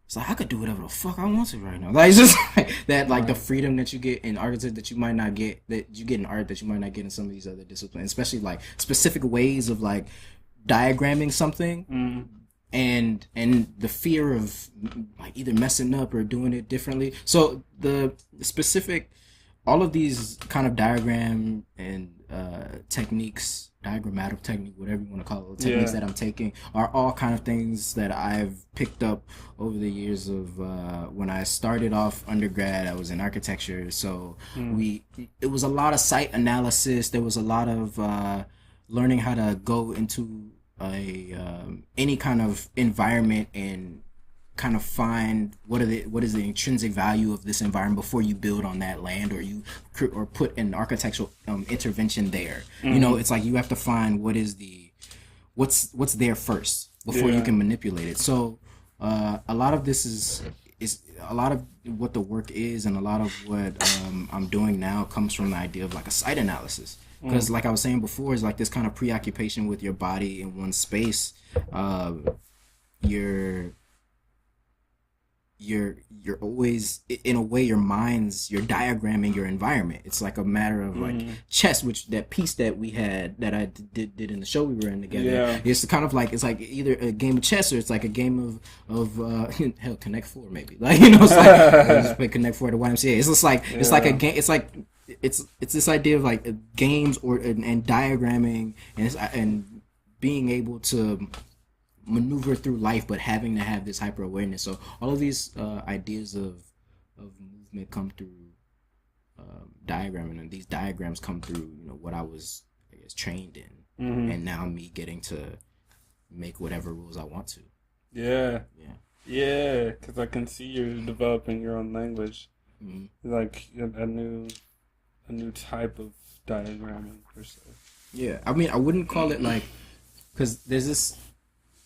It's like I could do whatever the fuck I want to right now. Like it's just like that, like the freedom that you get in architecture that you might not get, that you get in art that you might not get in some of these other disciplines, especially like specific ways of like diagramming something, and the fear of like either messing up or doing it differently. So the specific, all of these kind of diagram and techniques, diagrammatic technique, whatever you want to call it, techniques that I'm taking are all kind of things that I've picked up over the years of when I started off undergrad. I was in architecture, so it was a lot of site analysis. There was a lot of learning how to go into any kind of environment and kind of find what is the intrinsic value of this environment before you build on that land or put an architectural intervention there. You know, it's like you have to find what's there first before you can manipulate it. So a lot of this is a lot of what the work is, and a lot of what I'm doing now comes from the idea of like a site analysis. Because like I was saying before, is like this kind of preoccupation with your body in one space. You're always, in a way, you're diagramming your environment. It's like a matter of like chess, which that piece that we had that I did in the show we were in together. It's kind of like, it's like either a game of chess or it's like a game of hell, Connect Four maybe. Like, you know, it's like I just play Connect Four at the YMCA. It's just like it's like a game. It's like it's this idea of like games and diagramming and being able to maneuver through life, but having to have this hyper awareness. So all of these ideas of movement come through diagramming, and these diagrams come through, you know, what I was, I guess, trained in, and now me getting to make whatever rules I want to. Yeah, because I can see you're developing your own language, like a new type of diagramming per se. Yeah, I mean, I wouldn't call it like, because there's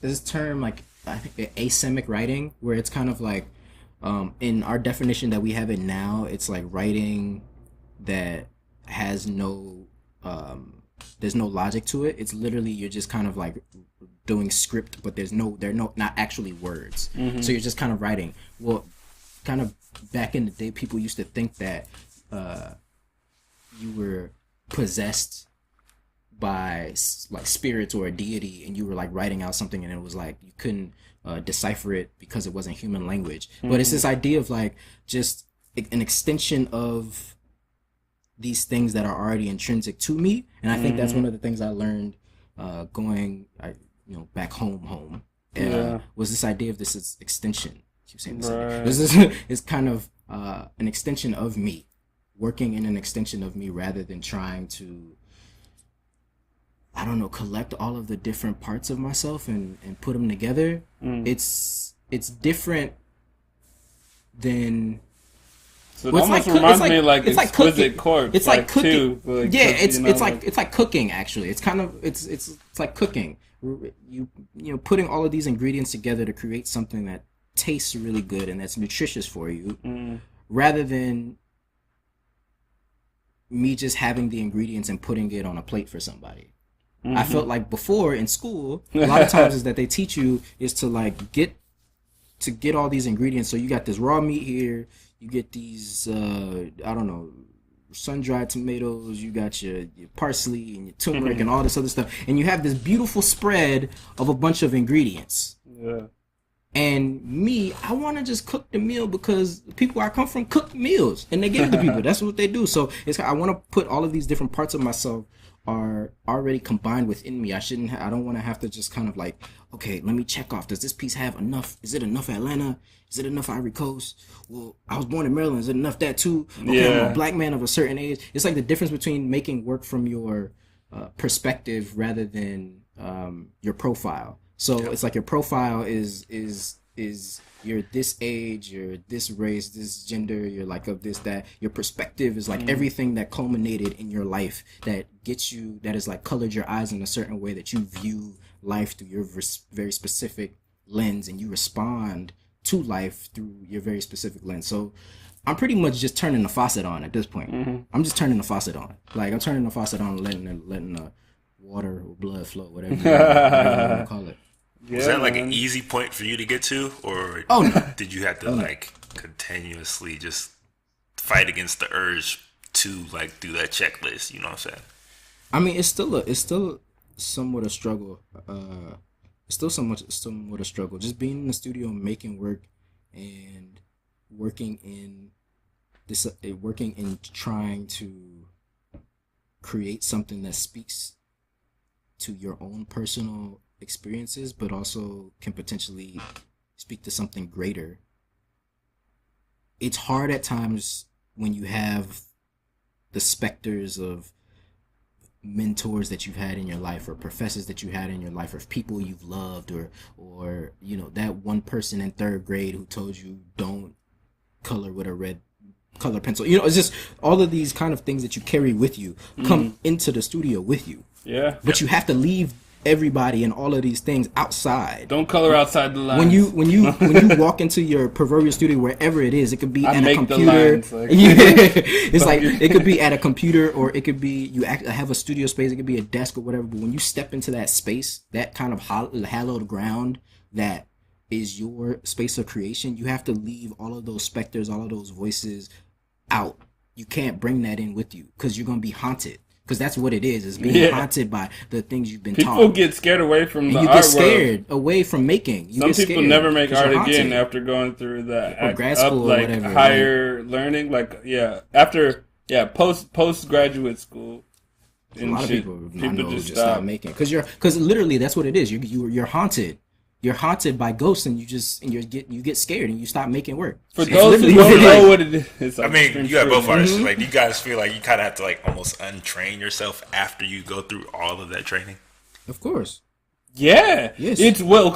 this term, like, I think asemic writing, where it's kind of like, in our definition that we have it now, it's like writing that has no, there's no logic to it. It's literally, you're just kind of like doing script, but they're not actually words. So you're just kind of writing. Well, kind of back in the day, people used to think that you were possessed by like spirits or a deity, and you were like writing out something, and it was like you couldn't decipher it because it wasn't human language. But it's this idea of like just an extension of these things that are already intrinsic to me, and I think that's one of the things I learned going, back home. Was this idea of this is extension. Keep saying this. Right. This is kind of an extension of me, working in an extension of me rather than trying to, I don't know, collect all of the different parts of myself and put them together. It's different than. So it almost reminds me of like Exquisite Corpse. It's like cooking. Too, like yeah, it's like cooking. Actually, it's kind of it's like cooking. You putting all of these ingredients together to create something that tastes really good and that's nutritious for you, rather than me just having the ingredients and putting it on a plate for somebody. I felt like before in school, a lot of times is that they teach you is to like get all these ingredients. So you got this raw meat here, you get these sun-dried tomatoes, you got your parsley and your turmeric and all this other stuff, and you have this beautiful spread of a bunch of ingredients. Yeah. And me, I want to just cook the meal because the people I come from cook meals and they give it to people. That's what they do. So I want to put all of these different parts of myself are already combined within me. I don't want to have to just kind of like, okay, let me check off. Does this piece have enough? Is it enough Atlanta? Is it enough Ivory Coast? Well, I was born in Maryland. Is it enough that too? Okay, I'm a black man of a certain age. It's like the difference between making work from your perspective rather than your profile. So it's like your profile is you're this age, you're this race, this gender, you're like of this, that. Your perspective is like everything that culminated in your life that gets you, that is like colored your eyes in a certain way that you view life through your very specific lens, and you respond to life through your very specific lens. So I'm pretty much just turning the faucet on at this point. I'm just turning the faucet on. Like I'm turning the faucet on, letting the water or blood flow, whatever you want to call it. Yeah, was that like an easy point for you to get to, or did you have to like continuously just fight against the urge to like do that checklist? You know what I'm saying? I mean, it's still somewhat a struggle. It's still somewhat a struggle. Just being in the studio, making work, and working in trying to create something that speaks to your own personal experiences, but also can potentially speak to something greater. It's hard at times when you have the specters of mentors that you've had in your life, or professors that you had in your life, or people you've loved, or that one person in third grade who told you don't color with a red color pencil. It's just all of these kind of things that you carry with you come into the studio with you. Yeah. But you have to leave everybody and all of these things outside. Don't color outside the lines. When you walk into your proverbial studio, wherever it is, it could be at a computer. It's like it could be at a computer, or it could be you have a studio space. It could be a desk or whatever. But when you step into that space, that kind of hallowed ground that is your space of creation, you have to leave all of those specters, all of those voices out. You can't bring that in with you because you're gonna be haunted. Because that's what it is being haunted by the things you've been taught. People get scared away from the art world. You get scared away from making. Some people never make art again after going through that. Or grad school or whatever. Higher learning. After postgraduate school. A lot of people just stop making. Because literally that's what it is. You're haunted. You're haunted by ghosts, and you get scared, and you stop making work. For those who don't know what it is, I mean, you got both artists. Like, you guys feel like you kind of have to like almost untrain yourself after you go through all of that training. Of course. Yeah. Yes.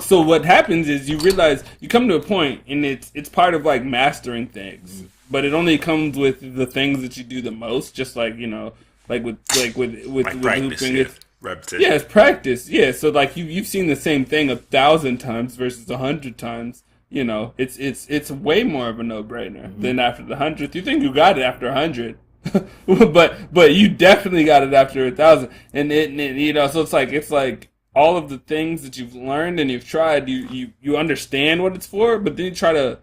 So what happens is you realize you come to a point, and it's part of like mastering things, but it only comes with the things that you do the most. Just like with practice, looping. Repetition. Yeah, it's practice. Yeah, so like you've seen the same thing 1,000 times versus 100 times. It's way more of a no-brainer than after the 100th. You think you got it after 100, but you definitely got it after 1,000. And so it's like all of the things that you've learned and you've tried, you understand what it's for, but then you try to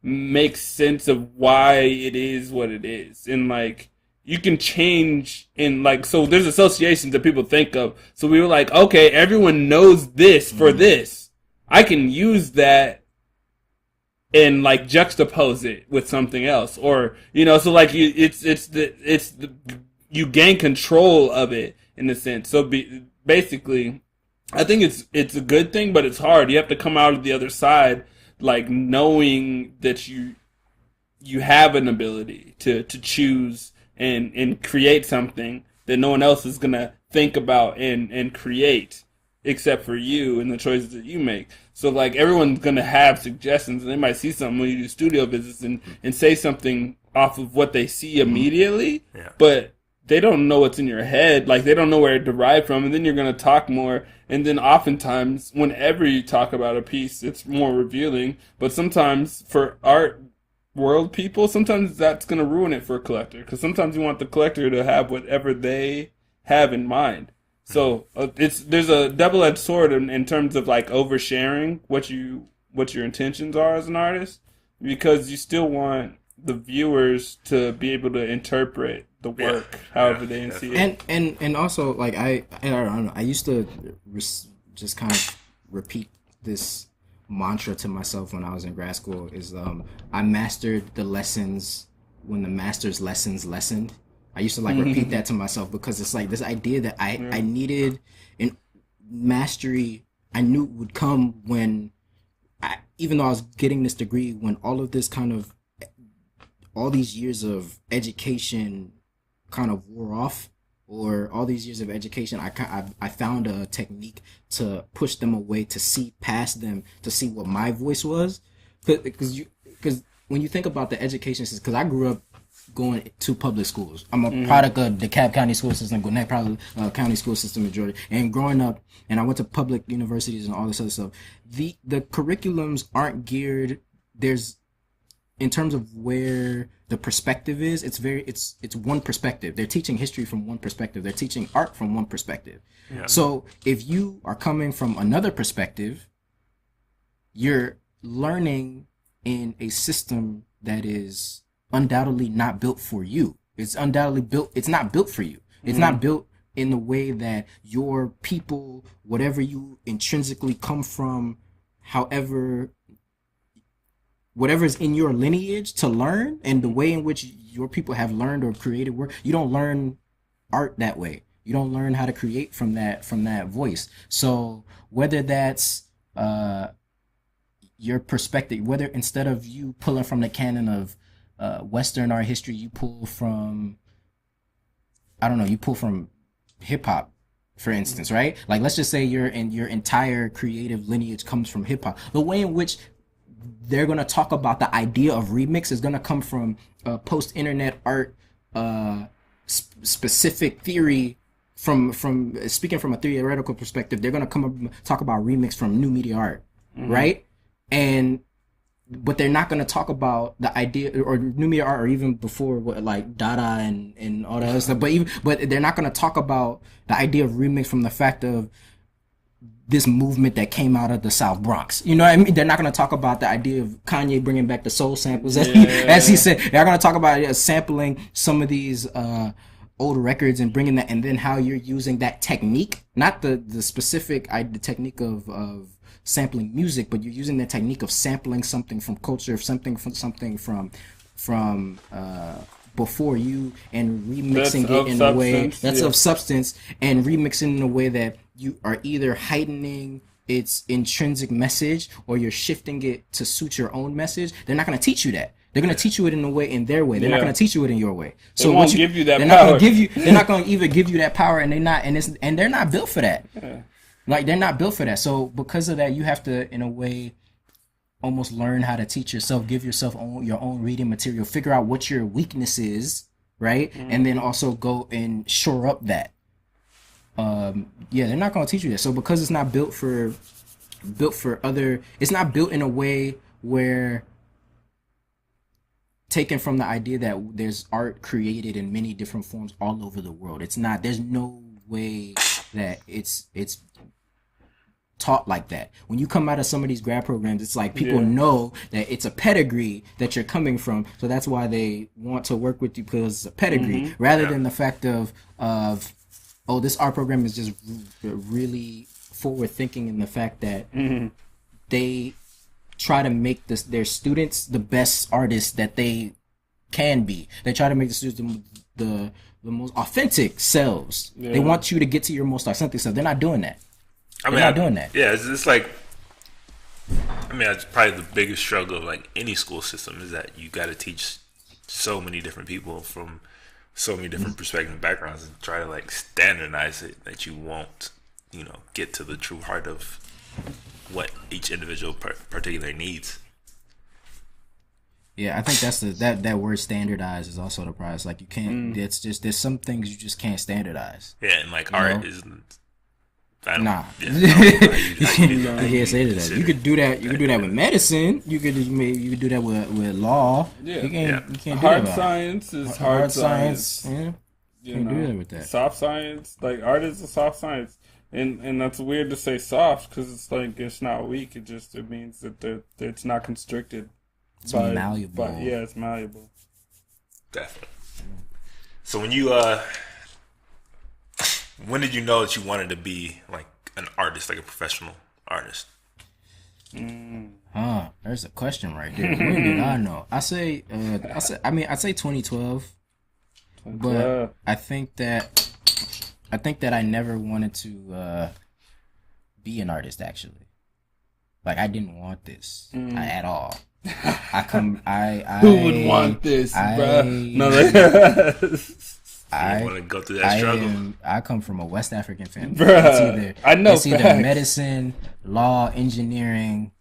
make sense of why it is what it is, and like. You can change so there's associations that people think of. So we were like, okay, everyone knows this for this. I can use that and like juxtapose it with something else, or so like you gain control of it in a sense. So basically, I think it's a good thing, but it's hard. You have to come out of the other side like knowing that you have an ability to choose and create something that no one else is gonna think about and create except for you and the choices that you make. So like everyone's gonna have suggestions, and they might see something when you do studio visits and say something off of what they see immediately, but they don't know what's in your head. Like they don't know where it derived from, and then you're gonna talk more. And then oftentimes, whenever you talk about a piece, it's more revealing. But sometimes for art world people, sometimes that's gonna ruin it for a collector, because sometimes you want the collector to have whatever they have in mind. So there's a double-edged sword in terms of like oversharing what your intentions are as an artist, because you still want the viewers to be able to interpret the work however they see it. And also like I don't know, I used to just kind of repeat this mantra to myself when I was in grad school is I mastered the lessons when the master's lessons lessened. I used to like repeat that to myself, because it's like this idea that I needed an mastery I knew would come when even though I was getting this degree, when all of this kind of all these years of education kind of wore off, or all these years of education, I found a technique to push them away, to see past them, to see what my voice was. Because when you think about the education system, because I grew up going to public schools. I'm a product of DeKalb County school system, Gwinnett County school system in Georgia. And growing up, and I went to public universities and all this other stuff. The curriculums aren't geared. There's, in terms of where the perspective is, it's one perspective. They're teaching history from one perspective. They're teaching art from one perspective. Yeah. So if you are coming from another perspective, you're learning in a system that is undoubtedly not built for you. It's undoubtedly built. It's not built for you. It's not built in the way that your people, whatever you intrinsically come from, however, whatever's in your lineage to learn, and the way in which your people have learned or created work, you don't learn art that way. You don't learn how to create from that voice. So whether that's your perspective, whether instead of you pulling from the canon of Western art history, you pull from, you pull from hip hop, for instance, right? Like, let's just say your entire creative lineage comes from hip hop. The way in which they're going to talk about the idea of remix is going to come from post-internet art specific theory. From speaking from a theoretical perspective, they're going to come up and talk about remix from new media art, right? But they're not going to talk about the idea or new media art, or even before like Dada and all that other stuff. But they're not going to talk about the idea of remix from the fact of this movement that came out of the South Bronx. You know what I mean? They're not going to talk about the idea of Kanye bringing back the soul samples, as he said. They're going to talk about sampling some of these old records and bringing that, and then how you're using that technique, not the specific the technique of sampling music, but you're using the technique of sampling something from culture, something from before you, and remixing it in a way that's of substance, and remixing in a way that you are either heightening its intrinsic message or you're shifting it to suit your own message. They're not going to teach you that. They're going to teach you it in their way. They're not going to teach you it in your way. So they won't give you that power. They're not going to either give you that power, and they're not built for that. Yeah. Like, they're not built for that. So because of that, you have to, in a way, almost learn how to teach yourself, give yourself your own reading material, figure out what your weakness is, right? And then also go and shore up that. They're not going to teach you that. So because it's not built for other, it's not built in a way where, taken from the idea that there's art created in many different forms all over the world. It's not, there's no way that it's taught like that. When you come out of some of these grad programs, it's like people know that it's a pedigree that you're coming from, so that's why they want to work with you, because it's a pedigree, rather than the fact of this art program is just really forward thinking in the fact that they try to make their students the best artists that they can be. They try to make the students the most authentic selves. Yeah. They want you to get to your most authentic self. They're not doing that. They're not doing that. Yeah, it's like, I mean, that's probably the biggest struggle of like any school system is that you got to teach so many different people from so many different perspectives and backgrounds and try to like standardize it that you won't, get to the true heart of what each individual particular needs. Yeah, I think that's that word standardize is also the prize. Like you can't. It's just there's some things you just can't standardize. Yeah, and like art isn't. Nah. I can't say that. You could do that. You could do that with medicine. You could do that with law. Yeah. You can't do hard that. Science is hard science. Yeah. You can't do that with that. Soft science, like art is a soft science, and that's weird to say soft because it's like it's not weak. It means that it's not constricted. It's malleable. It's malleable. Definitely. So when did you know that you wanted to be like an artist, like a professional artist? There's a question right there. When did I know? I'd say 2012. But I think that I never wanted to be an artist actually. Like I didn't want this at all. Who would want this, bro? No, I want to go through that struggle. I come from a West African family. Bruh, it's either medicine, law, engineering.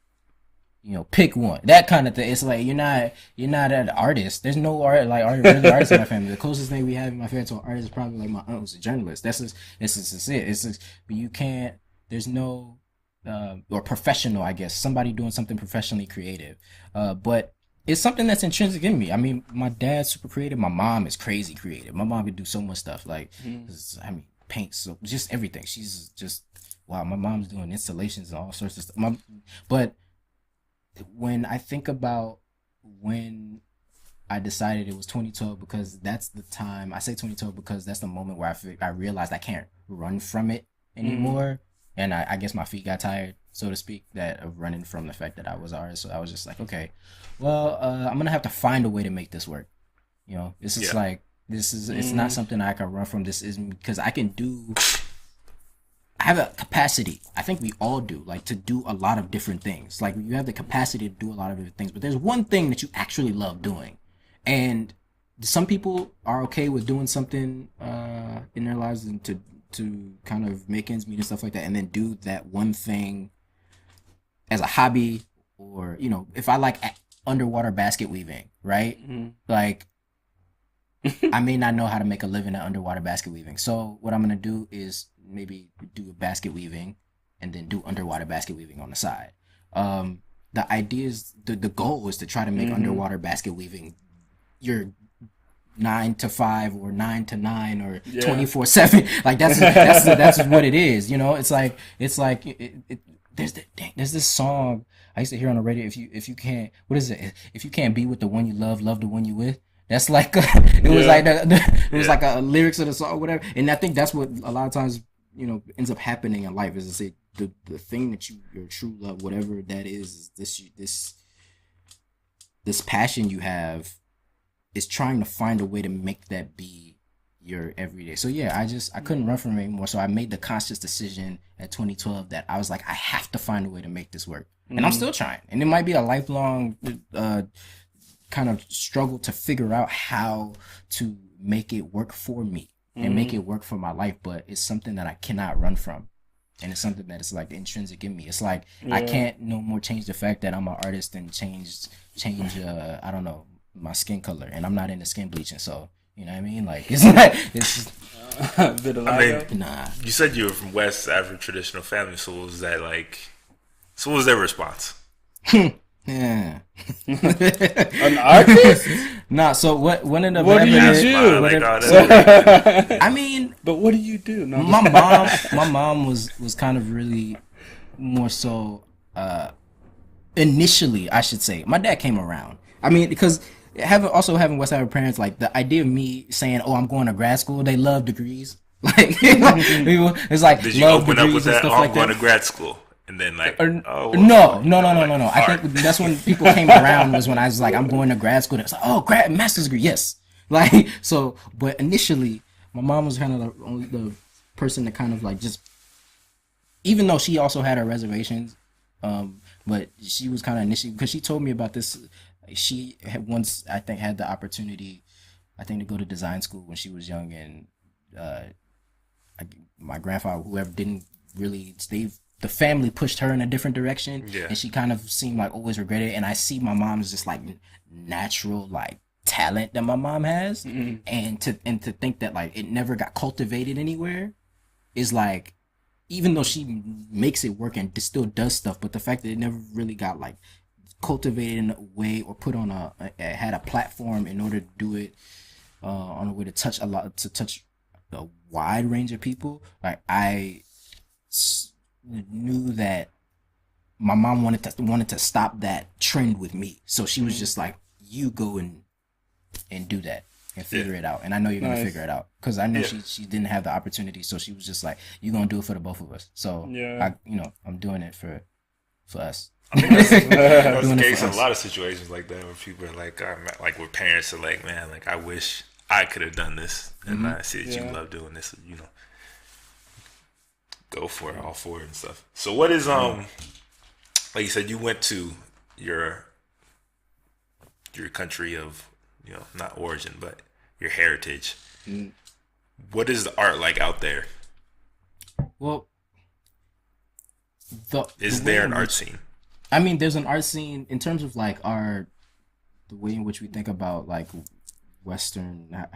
Pick one. That kind of thing. It's like you're not an artist. There's no really artists in my family. The closest thing we have in my family to an artist is probably like my aunt who's a journalist. That's it. But you can't. There's no. Or professional, I guess, somebody doing something professionally creative. But it's something that's intrinsic in me. I mean, my dad's super creative. My mom is crazy creative. My mom can do so much stuff. Like, paint, so just everything. She's just, wow, my mom's doing installations and all sorts of stuff. But when I think about when I decided it was 2012, because that's the time, I say 2012 because that's the moment where I realized I can't run from it anymore. And I guess my feet got tired, so to speak, of running from the fact that I was an artist. So I was just like, okay, well, I'm going to have to find a way to make this work. This is it's not something I can run from. This is because I have a capacity. I think we all do, like to do a lot of different things. Like you have the capacity to do a lot of different things, but there's one thing that you actually love doing. And some people are okay with doing something in their lives and to kind of make ends meet and stuff like that, and then do that one thing as a hobby, or if I like underwater basket weaving, right? Like I may not know how to make a living at underwater basket weaving, so what I'm gonna do is maybe do basket weaving and then do underwater basket weaving on the side. The idea is the goal is to try to make underwater basket weaving your 9 to 5 or 9 to 9 or 24/7. Like that's what it is. It's like there's this song I used to hear on the radio. If you can't, what is it? If you can't be with the one you love the one you with. That's like it was like like a lyrics of the song or whatever. And I think that's what a lot of times ends up happening in life, is to say the thing that your true love, whatever that is this passion you have, is trying to find a way to make that be your everyday. So yeah, I couldn't run from it anymore. So I made the conscious decision at 2012 that I was like, I have to find a way to make this work. And I'm still trying. And it might be a lifelong kind of struggle to figure out how to make it work for me and make it work for my life. But it's something that I cannot run from. And it's something that is like intrinsic in me. It's like I can't no more change the fact that I'm an artist and change I don't know, my skin color, and I'm not into skin bleaching, so you know what I mean. Like it's nah. You said you were from West African traditional family, so what was that like? So what was their response? Yeah, an artist? Nah. So what ended up what happening? Do you do? I mean, but what do you do? No, my mom was kind of really more so. Initially, I should say, my dad came around. I mean, because having West African parents, like the idea of me saying, "Oh, I'm going to grad school," they love degrees. Like it's like did you open up with that? Oh, I'm going to grad school. And then like, No. like, I think that's when people came around was when I was like, I'm going to grad school. It's like, oh, master's degree, yes. Like, so, but initially, my mom was kind of the person that kind of like just, even though she also had her reservations, but she was kind of initially, because she told me about this. She had once, I think, had the opportunity, I think, to go to design school when she was young, and my grandfather, whoever, didn't really stay. The family pushed her in a different direction, and she kind of seemed like always regretted. And I see my mom's just like natural like talent that my mom has, and to think that like it never got cultivated anywhere is like, even though she makes it work and still does stuff, but the fact that it never really got like cultivated in a way or put on had a platform in order to do it on a way to touch a wide range of people. Like I knew that my mom wanted to stop that trend with me, so she was just like, you go and do that and figure it out, and I know you're gonna figure it out, because I know she didn't have the opportunity, so she was just like, you're gonna do it for the both of us. So I'm doing it for us. I think that's the case in a lot of situations like that, where people are like where parents are like, man, like I wish I could have done this, and I see that you love doing this, go for it, all for it and stuff. So what is like you said, you went to your country of not origin but your heritage. What is the art like out there? Well, is there an art scene? I mean, there's an art scene in terms of like the way in which we think about like Western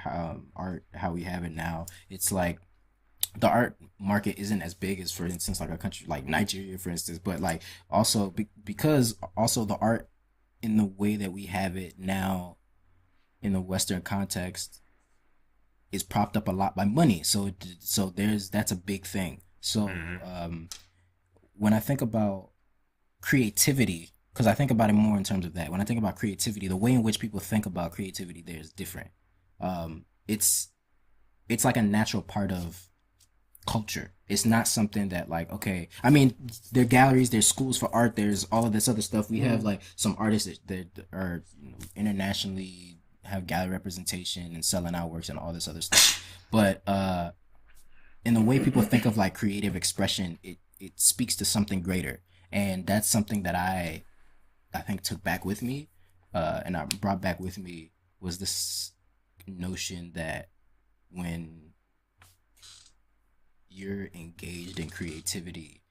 art, how we have it now. It's like the art market isn't as big as, for instance, like a country like Nigeria, for instance, but like also because also the art in the way that we have it now in the Western context is propped up a lot by money. So that's a big thing. So when I think about creativity, because I think about it more in terms of that. When I think about creativity, the way in which people think about creativity there is different. It's like a natural part of culture. It's not something that like, okay, I mean, there are galleries, there's schools for art, there's all of this other stuff. We have like some artists that are internationally have gallery representation and selling out works and all this other stuff. But in the way people think of like creative expression, it speaks to something greater. And that's something that I think took back with me, and I brought back with me, was this notion that when you're engaged in creativity,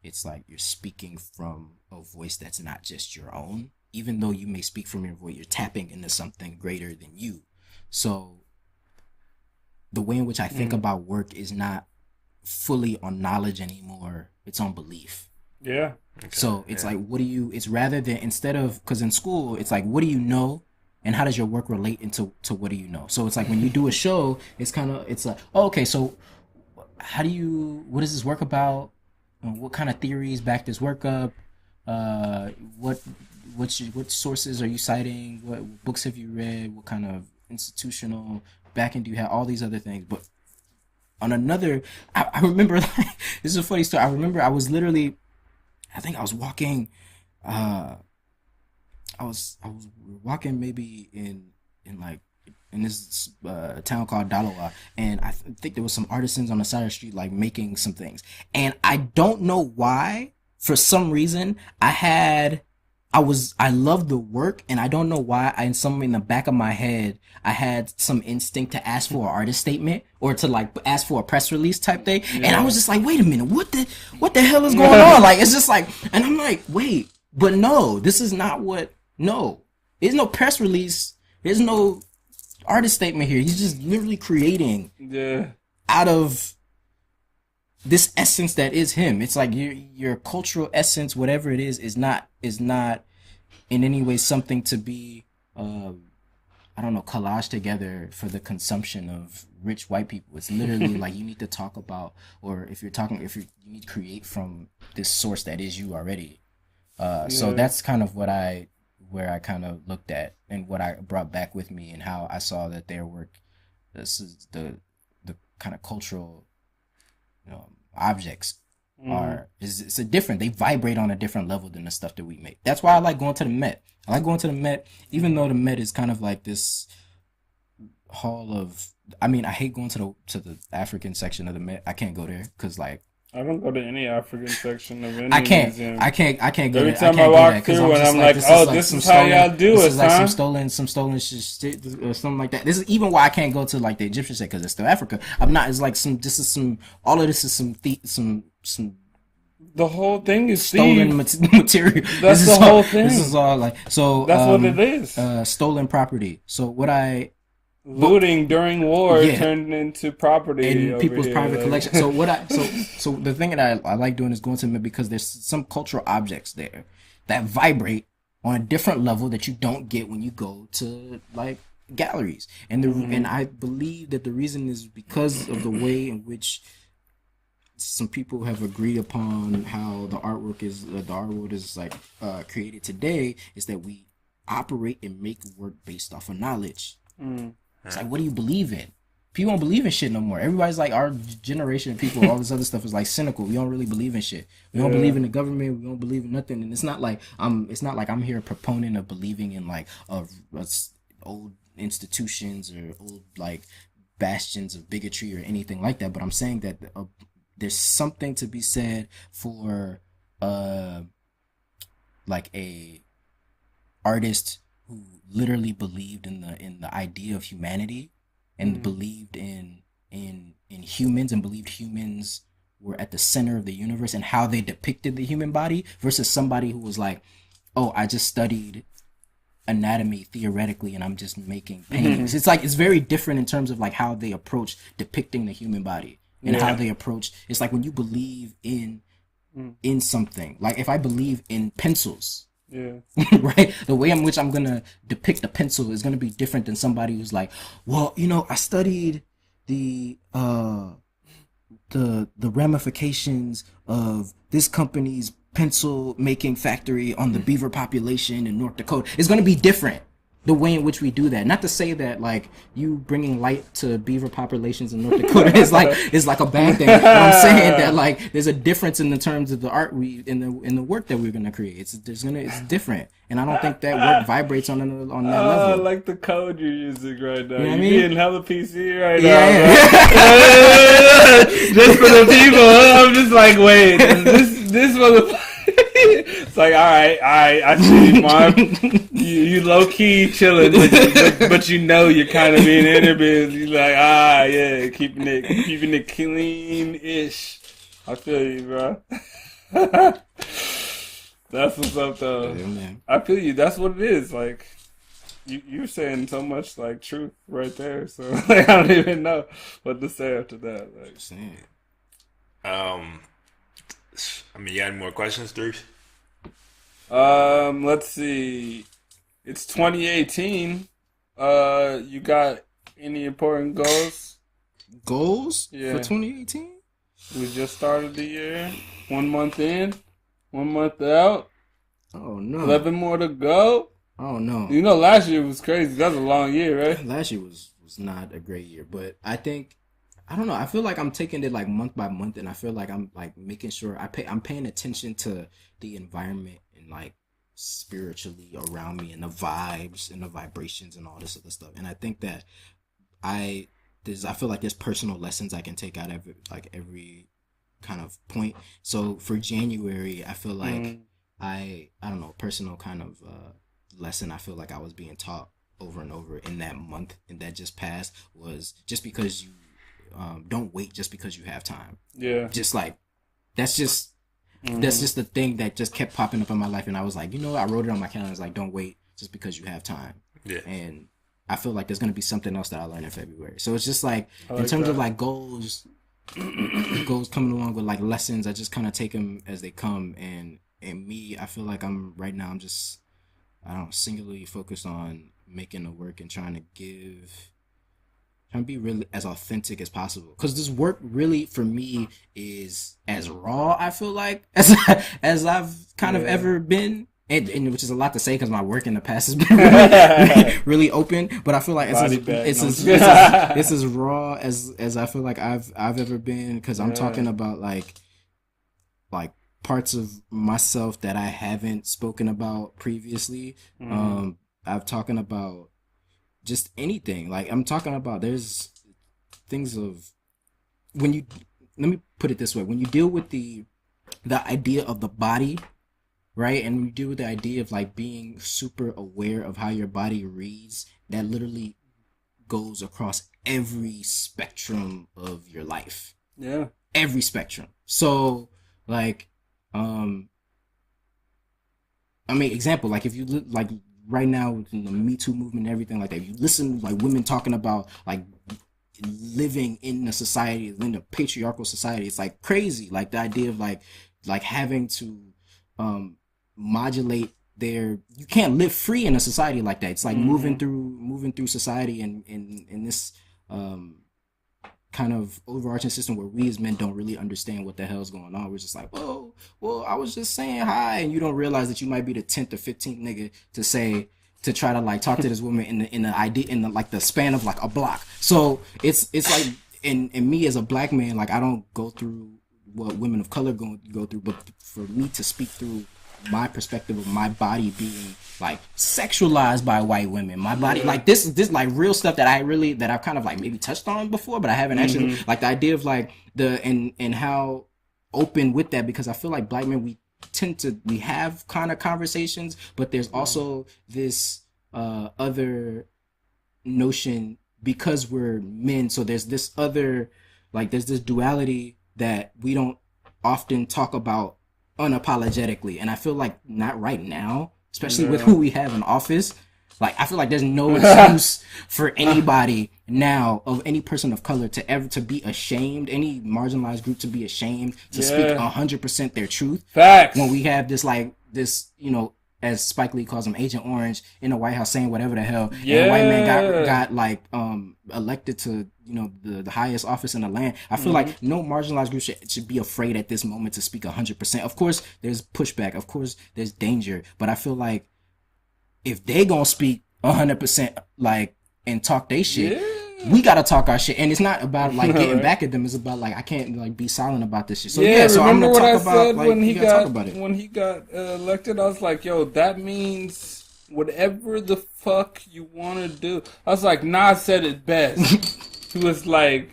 it's like you're speaking from a voice that's not just your own. Even though you may speak from your voice, you're tapping into something greater than you. So the way in which I think about work is not fully on knowledge anymore. It's on belief. Yeah. Okay. So it's like, it's rather than, instead of, because in school, it's like, what do you know? And how does your work relate into what do you know? So it's like when you do a show, it's like, oh, okay, so what is this work about? What kind of theories back this work up? What sources are you citing? What books have you read? What kind of institutional backing do you have? All these other things. But on another, I remember, like, this is a funny story. I remember I was literally, I think I was walking, I was walking maybe in this town called Dalawa, and I think there was some artisans on the side of the street like making some things, and I don't know why, for some reason I loved the work, and I don't know why, in the back of my head I had some instinct to ask for an artist statement or to like ask for a press release type thing, and I was just like, wait a minute, what the hell is going on? Like, it's just like, and I'm like, wait, but no, this is not there's no press release, there's no artist statement here. He's just literally creating out of this essence that is him. It's like your cultural essence, whatever it is not in any way something to be collaged together for the consumption of rich white people. It's literally like you need to talk about, or if you need to create from this source that is you already. So that's kind of where I kind of looked at and what I brought back with me, and how I saw that their work, this is the kind of cultural objects are it's a different. They vibrate on a different level than the stuff that we make. That's why I like going to the Met. I like going to the Met, even though the Met is kind of like this hall of. I mean, I hate going to the African section of the Met. I can't go there because like. I don't go to any African section of any museum. I can't go Every there. time I walk through and I'm like, this is how y'all do it, This is like some stolen shit or something like that. This is even why I can't go to like the Egyptian shit because it's still Africa. I'm not. It's like all of this is some. The whole thing is stolen material. That's the whole thing. This is all like so. That's what it is. Stolen property. So looting during war turned into property in people's private collection. So so the thing that I like doing is going to them because there's some cultural objects there that vibrate on a different level that you don't get when you go to like galleries. And and I believe that the reason is because of the way in which some people have agreed upon how the art world is like created today is that we operate and make work based off of knowledge. It's like, what do you believe in? People don't believe in shit no more. Everybody's like, our generation of people, all this other stuff is like cynical. We don't really believe in shit. We don't believe in the government. We don't believe in nothing. And it's not like I'm here a proponent of believing in like old institutions or old like bastions of bigotry or anything like that. But I'm saying that there's something to be said for like a artist who literally believed in the idea of humanity and believed in humans and believed humans were at the center of the universe and how they depicted the human body versus somebody who was like, oh, I just studied anatomy theoretically and I'm just making paintings. It's like, it's very different in terms of like how they approach depicting the human body and how they approach. It's like when you believe in something, like if I believe in pencils, right, the way in which I'm gonna depict a pencil is gonna be different than somebody who's like, well, you know, I studied the ramifications of this company's pencil making factory on the beaver population in North Dakota. It's gonna be different, the way in which we do that. Not to say that like you bringing light to beaver populations in North Dakota is like a bad thing. But I'm saying that like there's a difference in the terms of the art in the work that we're gonna create. It's different, and I don't think that work vibrates on that level. I like the code you're using right now. You know what I You're mean? being hella PC right Yeah. now. Just for the people, I'm just like, wait, this motherfucker. It's like, all right, I see you, Marv. You low key chilling, but you know you're kind of being interviewed. You're like, keeping it clean-ish. I feel you, bro. That's what's up, though. Yeah, man. I feel you. That's what it is. Like, you're saying so much like truth right there. So like, I don't even know what to say after that. Like, I mean, you had more questions, Drews? Let's see. It's 2018. You got any important goals? Goals Yeah. for 2018? We just started the year. 1 month in, 1 month out. Oh no. 11 more to go. Oh no. You know, last year was crazy. That was a long year, right? Last year was not a great year, but I don't know. I feel like I'm taking it like month by month, and I feel like I'm like making sure I'm paying attention to the environment and like spiritually around me and the vibes and the vibrations and all this other stuff. And I think that I feel like there's personal lessons I can take out of every kind of point. So for January, I feel like I don't know, personal kind of lesson I feel like I was being taught over and over in that month and that just passed was just because you don't wait just because you have time. Yeah. Just like that's just the thing that just kept popping up in my life, and I was like, you know, I wrote it on my calendar. It's like, don't wait just because you have time. Yeah. And I feel like there's gonna be something else that I learned in February. So it's just like in terms of like goals coming along with like lessons, I just kind of take them as they come. And me, I feel like I'm just singularly focused on making the work and trying to be really as authentic as possible, because this work really for me is as raw, I feel like, as I've kind of ever been, and which is a lot to say because my work in the past has been really open, but I feel like it's as raw as I feel like I've ever been, because I'm talking about like like parts of myself that I haven't spoken about previously. I've talking about just anything. Like I'm talking about there's things of when you let me put it this way, when you deal with the idea of the body, right, and when you deal with the idea of like being super aware of how your body reads, that literally goes across every spectrum of your life. Yeah. Every spectrum. So like I mean, example, like if you like right now in the Me Too movement and everything like that, you listen like women talking about like living in a society, in a patriarchal society, it's like crazy. Like the idea of like having to modulate their, you can't live free in a society like that. It's like moving through society and in this kind of overarching system where we as men don't really understand what the hell's going on. We're just like, whoa, well, I was just saying hi, and you don't realize that you might be the 10th or 15th nigga to try to like talk to this woman in the like the span of like a block. So it's like in me as a black man, like I don't go through what women of color go through, but for me to speak through my perspective of my body being like sexualized by white women, my body like this like real stuff that I've kind of like maybe touched on before, but I haven't actually, like the idea of like the and how open with that, because I feel like black men, we have kind of conversations, but there's also this other notion because we're men, so there's this other like there's this duality that we don't often talk about unapologetically, and I feel like not right now, especially with who we have in office. Like I feel like there's no excuse for anybody now, of any person of color, to ever to be ashamed, any marginalized group to be ashamed to speak 100% their truth. Facts. When we have this like this, you know, as Spike Lee calls him, Agent Orange in the White House saying whatever the hell, and a white man got like elected to, you know, the highest office in the land. I feel like no marginalized group should be afraid at this moment to speak 100%. Of course, there's pushback. Of course, there's danger. But I feel like if they gonna speak 100% like and talk they shit, we gotta talk our shit. And it's not about like getting back at them. It's about like I can't like be silent about this shit. So so I'm gonna talk about like when he got elected. I was like, yo, that means whatever the fuck you want to do. I was like, Nas said it best. he was like,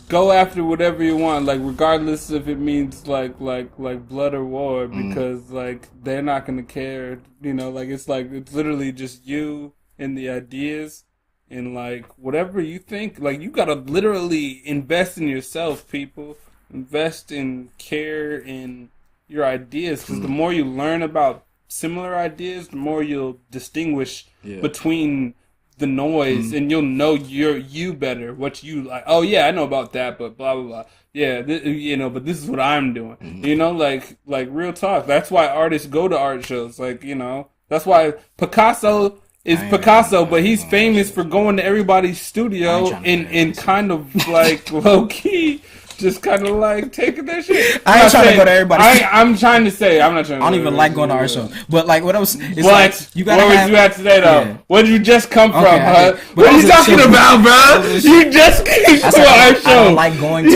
go after whatever you want, like regardless if it means like blood or war, because like they're not gonna care, you know. Like it's literally just you and the ideas, and like whatever you think, like you gotta literally invest in yourself, people. Invest in care in your ideas, because the more you learn about similar ideas, the more you'll distinguish between the noise, and you'll know you better, what you like. Oh yeah, I know about that, but blah blah blah. Yeah, you know, but this is what I'm doing. You know, like real talk. That's why artists go to art shows. Like, you know, that's why Picasso is Picasso, but he's famous for going to everybody's studio and kind of like low key. Just kind of like taking that shit. I ain't trying to go to everybody's. I'm trying to say, I'm not trying to. I don't even like going to art show. But like what else? It's what? Like, you gotta where was you at today though? Yeah. Where did you just come from, huh? What are you talking about, bro? You just came to an art show. I don't like going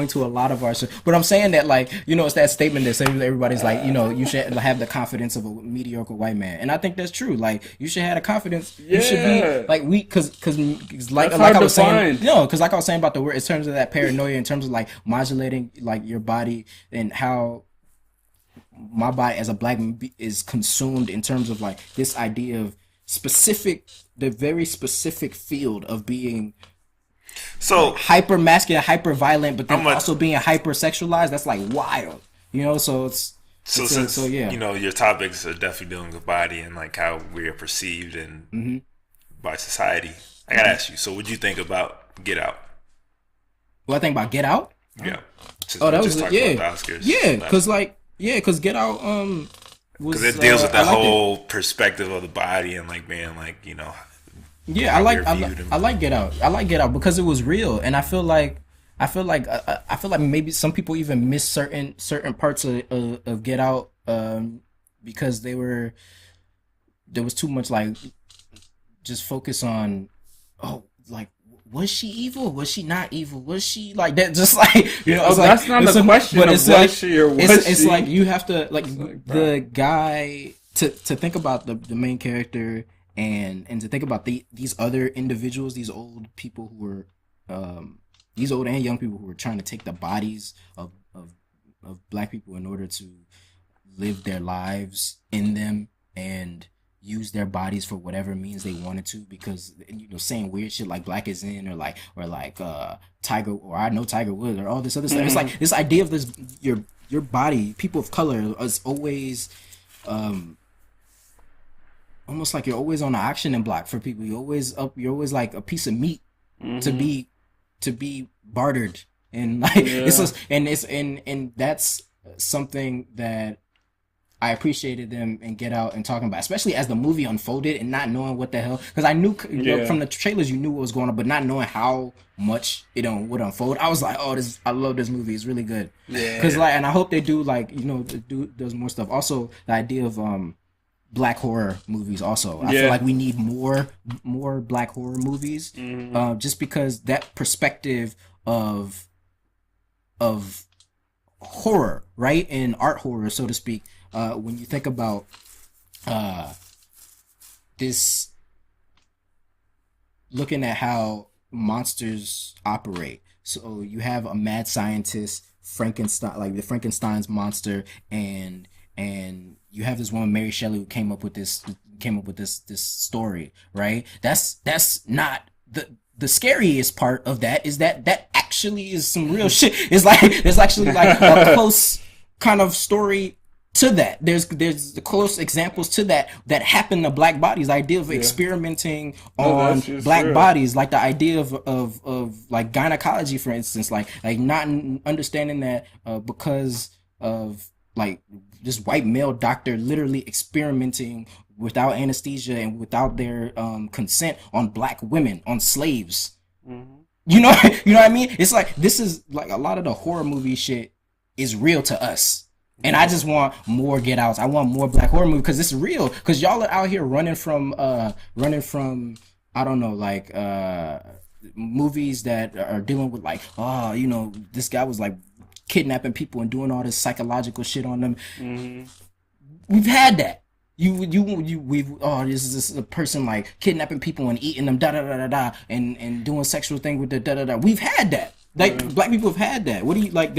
to a lot of art shows. But I'm saying that, like, you know, it's that statement that says everybody's like, you know, you should have the confidence of a mediocre white man, and I think that's true. Like, you should have the confidence. You should be like because like I was saying, because like I was saying about the word in terms of that paranoia, in terms of like modulating like your body and how my body as a black man is consumed in terms of like this idea of the very specific field of being so like, hyper masculine, hyper violent, but then also being hyper sexualized. That's like wild, you know. So you know, your topics are definitely dealing with body and like how we are perceived and by society. I gotta ask you. So, what do you think about Get Out? What I think about Get Out? Yeah. That was because Get Out because it deals with that whole perspective of the body and like being like, you know. Yeah, I like Get Out. I like Get Out because it was real, and I feel like maybe some people even miss certain parts of Get Out because there was too much like just focus on like was she evil? Was she not evil? Was she like that? Just like, you know, that's not the question. But it's like, she or was it's she? like you have to like the guy to think about the main character and to think about these other individuals, these old people who were these old and young people who were trying to take the bodies of black people in order to live their lives in them and use their bodies for whatever means they wanted to, because, you know, saying weird shit like black is in or like Tiger, or I know Tiger Woods, or all this other stuff. It's like this idea of this your body, people of color, is always almost like you're always on the auctioning block for people. You're always like a piece of meat to be bartered, and like it's just, and that's something that I appreciated them and Get Out and talking about, especially as the movie unfolded and not knowing what the hell, because I knew, you know, from the trailers you knew what was going on, but not knowing how much it would unfold. I was like, oh, I love this movie. It's really good. Yeah. Because like, and I hope they do, like, you know, does more stuff. Also, the idea of black horror movies. Also, I feel like we need more black horror movies, just because that perspective of horror, right, and art horror, so to speak. When you think about this, looking at how monsters operate. So you have a mad scientist, Frankenstein, like the Frankenstein's monster, and you have this woman, Mary Shelley, who came up with this story, right? That's not the scariest part of that, is that actually is some real shit. It's like there's actually like a close kind of story to that. There's the close examples to that happen to black bodies. The idea of experimenting on black bodies, like the idea of like gynecology, for instance, like not understanding that because of like this white male doctor literally experimenting without anesthesia and without their consent on black women, on slaves. You know what I mean? It's like, this is like a lot of the horror movie shit is real to us. And I just want more Get Outs. I want more black horror movies, because it's real. Because y'all are out here running from I don't know, like movies that are dealing with like, oh, you know, this guy was like kidnapping people and doing all this psychological shit on them. We've had that. This is a person like kidnapping people and eating them, and doing sexual thing with the We've had that. Like black people have had that. What do you like?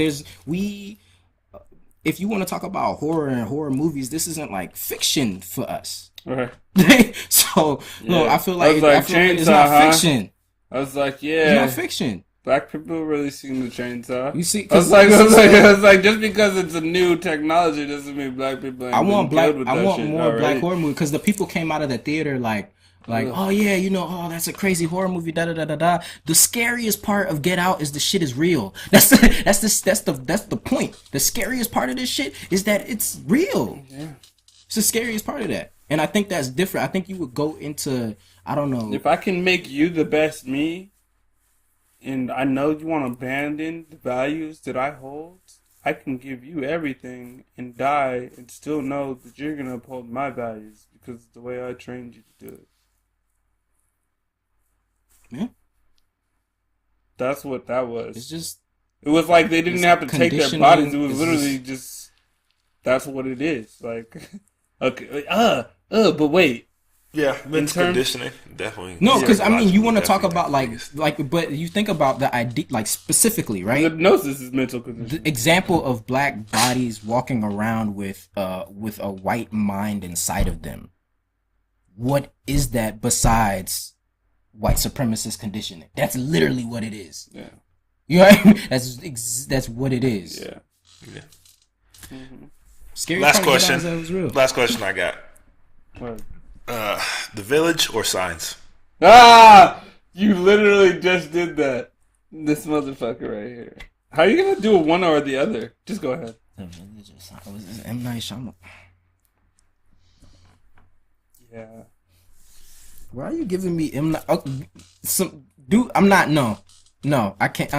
If you want to talk about horror and horror movies, this isn't like fiction for us. Right. So no, I feel like it's not fiction. I was like, it's not fiction. Black people really seen the chainsaw. You see, I was like, just because it's a new technology doesn't mean black people. I want more black horror movie, because the people came out of the theater like, oh yeah, you know, oh, that's a crazy horror movie, The scariest part of Get Out is the shit is real. That's the point. The scariest part of this shit is that it's real. Yeah. It's the scariest part of that. And I think that's different. I think you would go into, I don't know. If I can make you the best me, and I know you want to abandon the values that I hold, I can give you everything and die and still know that you're going to uphold my values, because it's the way I trained you to do it. Yeah. That's what that was. It's just... It was like they didn't have to take their bodies. It was literally just... That's what it is. Like... Okay. But wait. Yeah, mental conditioning, definitely. No, because I mean, you want to talk about but you think about the idea, like specifically, right? Hypnosis is mental conditioning. The example of black bodies walking around with a white mind inside of them. What is that besides white supremacist conditioning? That's literally what it is. Yeah. You know what I mean? That's what it is. Yeah. Yeah. Mm-hmm. Scary. Last question I got. What? The Village or Signs? You literally just did that. This motherfucker right here. How are you gonna do one or the other? Just go ahead. M. Night Shyamalan. Yeah. Why are you giving me M. Night? Dude, I'm not. No, I can't.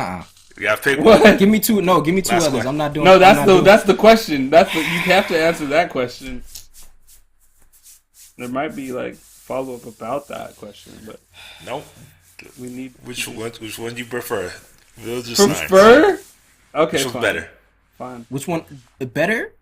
You gotta pick one. Give me two. No, give me two others. Question. I'm not doing. No, that's the question. You have to answer that question. There might be like follow up about that question, but nope. We need Which one do you prefer? Village or from Science? Spur. Okay, Which one's fine. better? Fine. Which one better?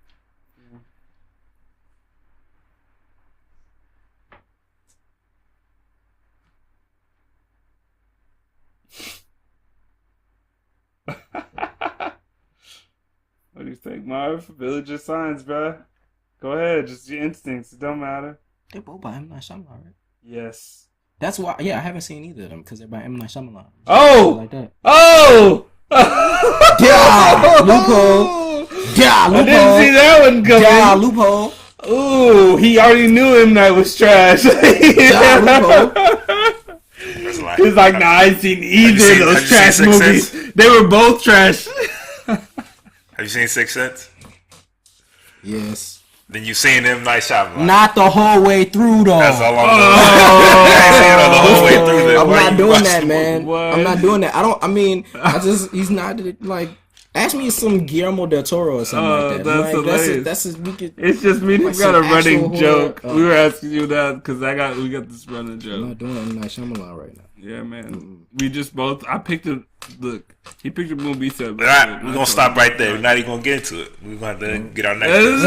What do you think, Marv? Village or Science, bro? Go ahead, just your instincts. It don't matter. They're both by M. Night Shyamalan, right? Yes. That's why. Yeah, I haven't seen either of them because they're by M. Night Shyamalan. Oh! Like that. Oh! Yeah, loophole. Yeah, loophole. I didn't see that one coming. Yeah, loophole. Ooh, he already knew M. Night was trash. Yeah, loophole. That's a lie. He's like, nah, I ain't seen either of those trash Sixth movies. Sense? They were both trash. Have you seen Sixth Sense? Yes. Then you've seen M. Night Shyamalan. Not the whole way through though. That's all I'm doing. I ain't seen it the whole way through. Then I'm why not you doing watch that, the man. What? I'm not doing that. He's not like. Ask me some Guillermo del Toro or something like that. That's Like, hilarious. that's we could. It's just me. Like We got a some running actual joke. horror. We were asking you that because we got this running I'm joke. not doing M. Night Shyamalan right now. Yeah, man. We just both. I picked a look. He picked a movie. Said, We're gonna stop right there. We're not even gonna get into it. We're gonna have to get our next.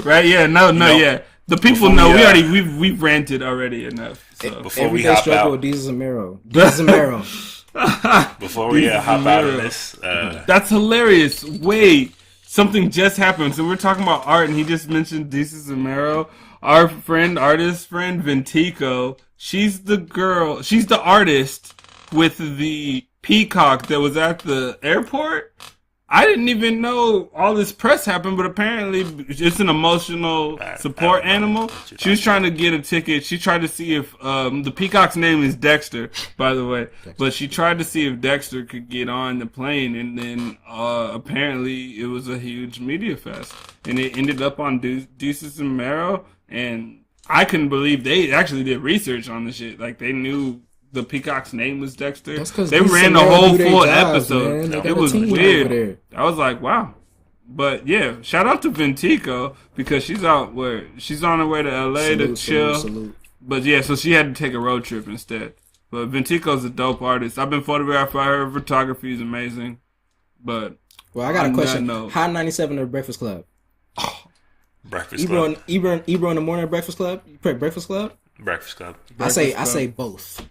Right? Yeah. No. know, Yeah. The people before know. we, We've ranted already enough. So. Before we Everyday hop struggle out, with Diesel Zamero. Diesel Zamero. before we hop out of this, That's hilarious. Wait, something just happened. So we're talking about art, and he just mentioned Desus Zamero. Our artist friend Ventico. She's the artist with the peacock that was at the airport. I didn't even know all this press happened, but apparently it's an emotional support animal. She was trying to get a ticket. She tried to see if the peacock's name is Dexter, by the way. But she tried to see if Dexter could get on the plane, and then apparently it was a huge media fest, and it ended up on Desus and Mero, and I couldn't believe they actually did research on the shit. Like they knew the peacock's name was Dexter. That's 'cause they these ran the Samara whole do their full jobs, episode. man. They got It a was team over weird. there. I was like, wow. But yeah, shout out to Ventico because she's on her way to LA to chill. Salute. But yeah, so she had to take a road trip instead. But Ventico's a dope artist. I've been photographed by her. Photography is amazing. But Well, I got a on question. that note- High 97 or Breakfast Club? Breakfast Ebro Club. in the morning, Breakfast Club. You play Breakfast Club? Breakfast Club. I say Club. both.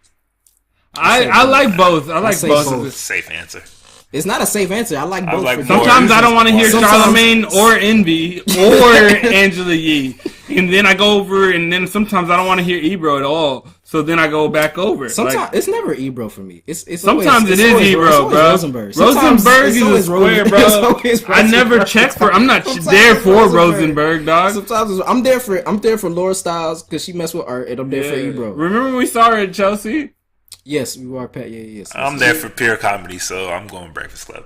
I like both. I like say both. both. Safe answer. It's not a safe answer. I like both. like for more. different Sometimes I don't want to hear reasons. Charlamagne or Envy or Angela Yee. And then I go over, and then sometimes I don't want to hear Ebro at all. So then I go back over. Sometimes Like, it's never Ebro for me. It's sometimes always, it it's is always, Ebro, it's always bro. Rosenberg. Sometimes Rosenberg it's is a always square, Rosenberg. bro. It's always I never Rosenberg. check for. I'm not Sometimes there it's for Rosenberg, dog. Sometimes I'm there for Laura Styles because she messed with art, and I'm there for Ebro. Remember when we saw her at Chelsea? Yes, we are Pat. Yes. I'm there for pure comedy, so I'm going Breakfast Club.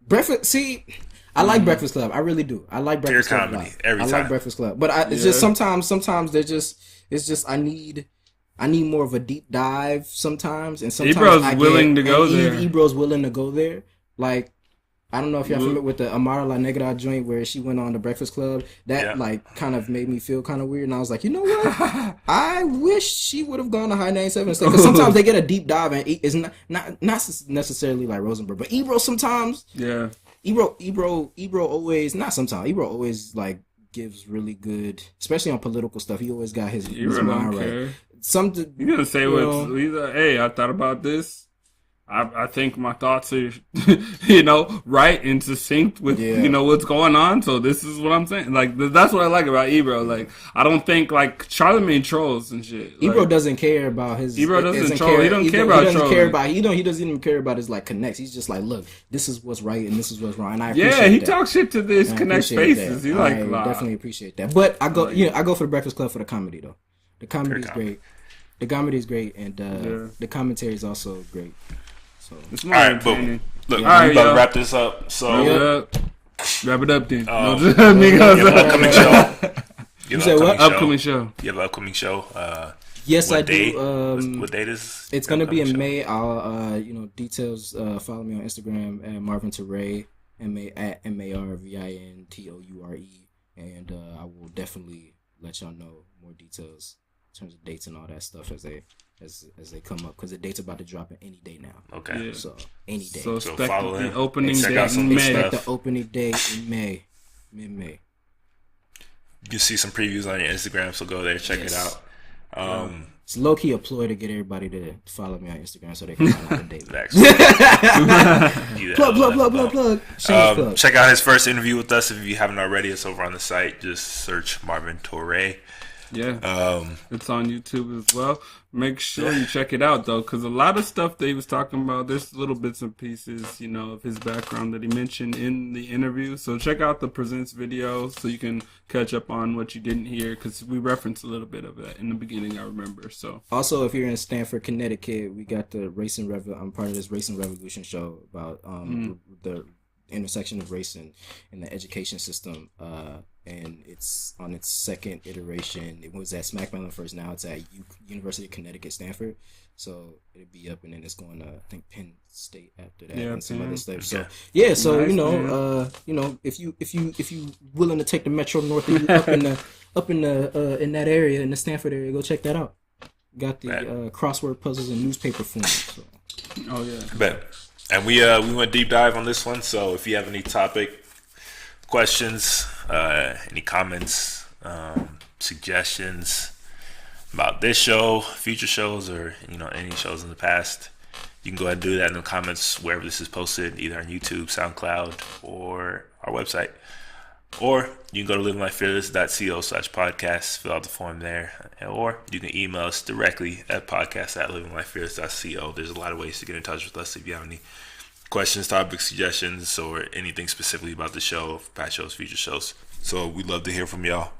Breakfast. See, I like Breakfast Club. I really do. I like Breakfast Pure Club. comedy, a lot. every I time. like Breakfast Club, but it's just sometimes they're just. It's just I need more of a deep dive sometimes, and sometimes Ebro's willing to go there. Ebro's willing to go there. Like I don't know if y'all familiar with the Amara La Negra joint where she went on the Breakfast Club. That like kind of made me feel kind of weird, and I was like, you know what? I wish she would have gone to High 97 instead. Because sometimes they get a deep dive, and it's not necessarily like Rosenberg, but Ebro sometimes. Yeah. Ebro always not sometimes. Ebro always like gives really good, especially on political stuff. He always got his Ebro mind don't right. care. Something You're gonna say you what's know, he's like, hey, I thought about this. I think my thoughts are, right and succinct with, what's going on. So this is what I'm saying. Like, that's what I like about Ebro. Like, I don't think, like, Charlamagne trolls and shit. Ebro like, doesn't care about his. Ebro doesn't troll. He don't care about trolling. He doesn't even care about his, like, connects. He's just like, look, this is what's right and this is what's wrong. And I appreciate that. Yeah, he talks shit to this connect spaces. He like, definitely appreciate that. But I go for the Breakfast Club for the comedy, though. The comedy is great. The comedy is great, and the commentary is also great. So it's all more right, but entertaining. look, All right, we about to yo. wrap this up. So Wrap it up then. you have an upcoming show. You said what? Upcoming show. You have an upcoming show. Yes, what I date? do. What date is? It's gonna be in May. I'll details. Follow me on Instagram at Marvin Touré, at MarvinToure, and I will definitely let y'all know more details terms of dates and all that stuff as they come up, because the date's about to drop in any day now. Okay. Yeah. So any day. So expect follow the him. opening Check date out some in of his May. stuff. The opening date in mid-May. You can see some previews on your Instagram, so go there, check it out. It's low key a ploy to get everybody to follow me on Instagram so they can find out the date. Plug. Shameless plug. Check out his first interview with us if you haven't already. It's over on the site. Just search Marvin Touré. Yeah, it's on YouTube as well. Make sure you check it out, though, because a lot of stuff that he was talking about, there's little bits and pieces, you know, of his background that he mentioned in the interview. So check out the Presents video so you can catch up on what you didn't hear, because we referenced a little bit of that in the beginning, I remember. So also, if you're in Stamford, Connecticut, we got the I'm part of this Racing Revolution show about the intersection of race and the education system, and it's on its second iteration. It was at Smack Melon first, now it's at University of Connecticut, Stanford, so it'll be up, and then it's going to, I think, Penn State after that, and some other stuff. So nice, if you willing to take the Metro North and you up in that area, in the Stanford area, go check that out. Got the crossword puzzles in newspaper form. So. Oh yeah, bet. And we went deep dive on this one, so if you have any topic questions, any comments, suggestions about this show, future shows, or any shows in the past, you can go ahead and do that in the comments wherever this is posted, either on YouTube, SoundCloud, or our website. Or you can go to livinglifefearless.co/podcast, fill out the form there, or you can email us directly at podcast@livinglifefearless.co. There's a lot of ways to get in touch with us if you have any questions, topics, suggestions, or anything specifically about the show, past shows, future shows. So we'd love to hear from y'all.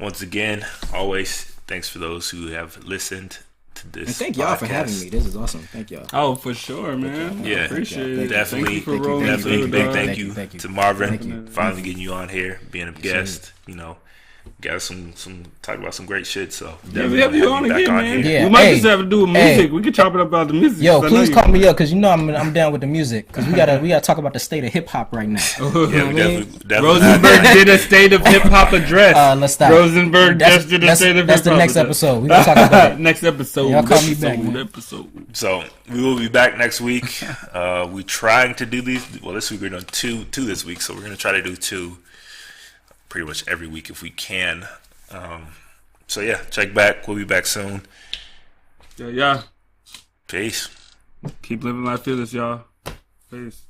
Once again, always thanks for those who have listened to this. And thank y'all for having me. This is awesome. Thank y'all. Oh, for sure, man. Yeah, I appreciate it. Definitely. Definitely. Big thank you Thank you to Marvin. Finally getting you on here, being a guest. Got some talk about some great shit. So we have you on again, man. Yeah. We might just have to do music. We can chop it up about the music. Yo, please call me up, because I'm down with the music, because we gotta talk about the state of hip hop right now. Definitely. Rosenberg did a state of hip hop address. Let's stop. Rosenberg just did a state of hip hop. That's the next episode. We gonna talk about it. Next episode. Y'all call me back, man. So we will be back next week. We're trying to do these. Well, this week we're doing two this week, so we're gonna try to do two pretty much every week if we can. So yeah, check back. We'll be back soon. Yeah. Peace. Keep living life fearless, y'all. Peace.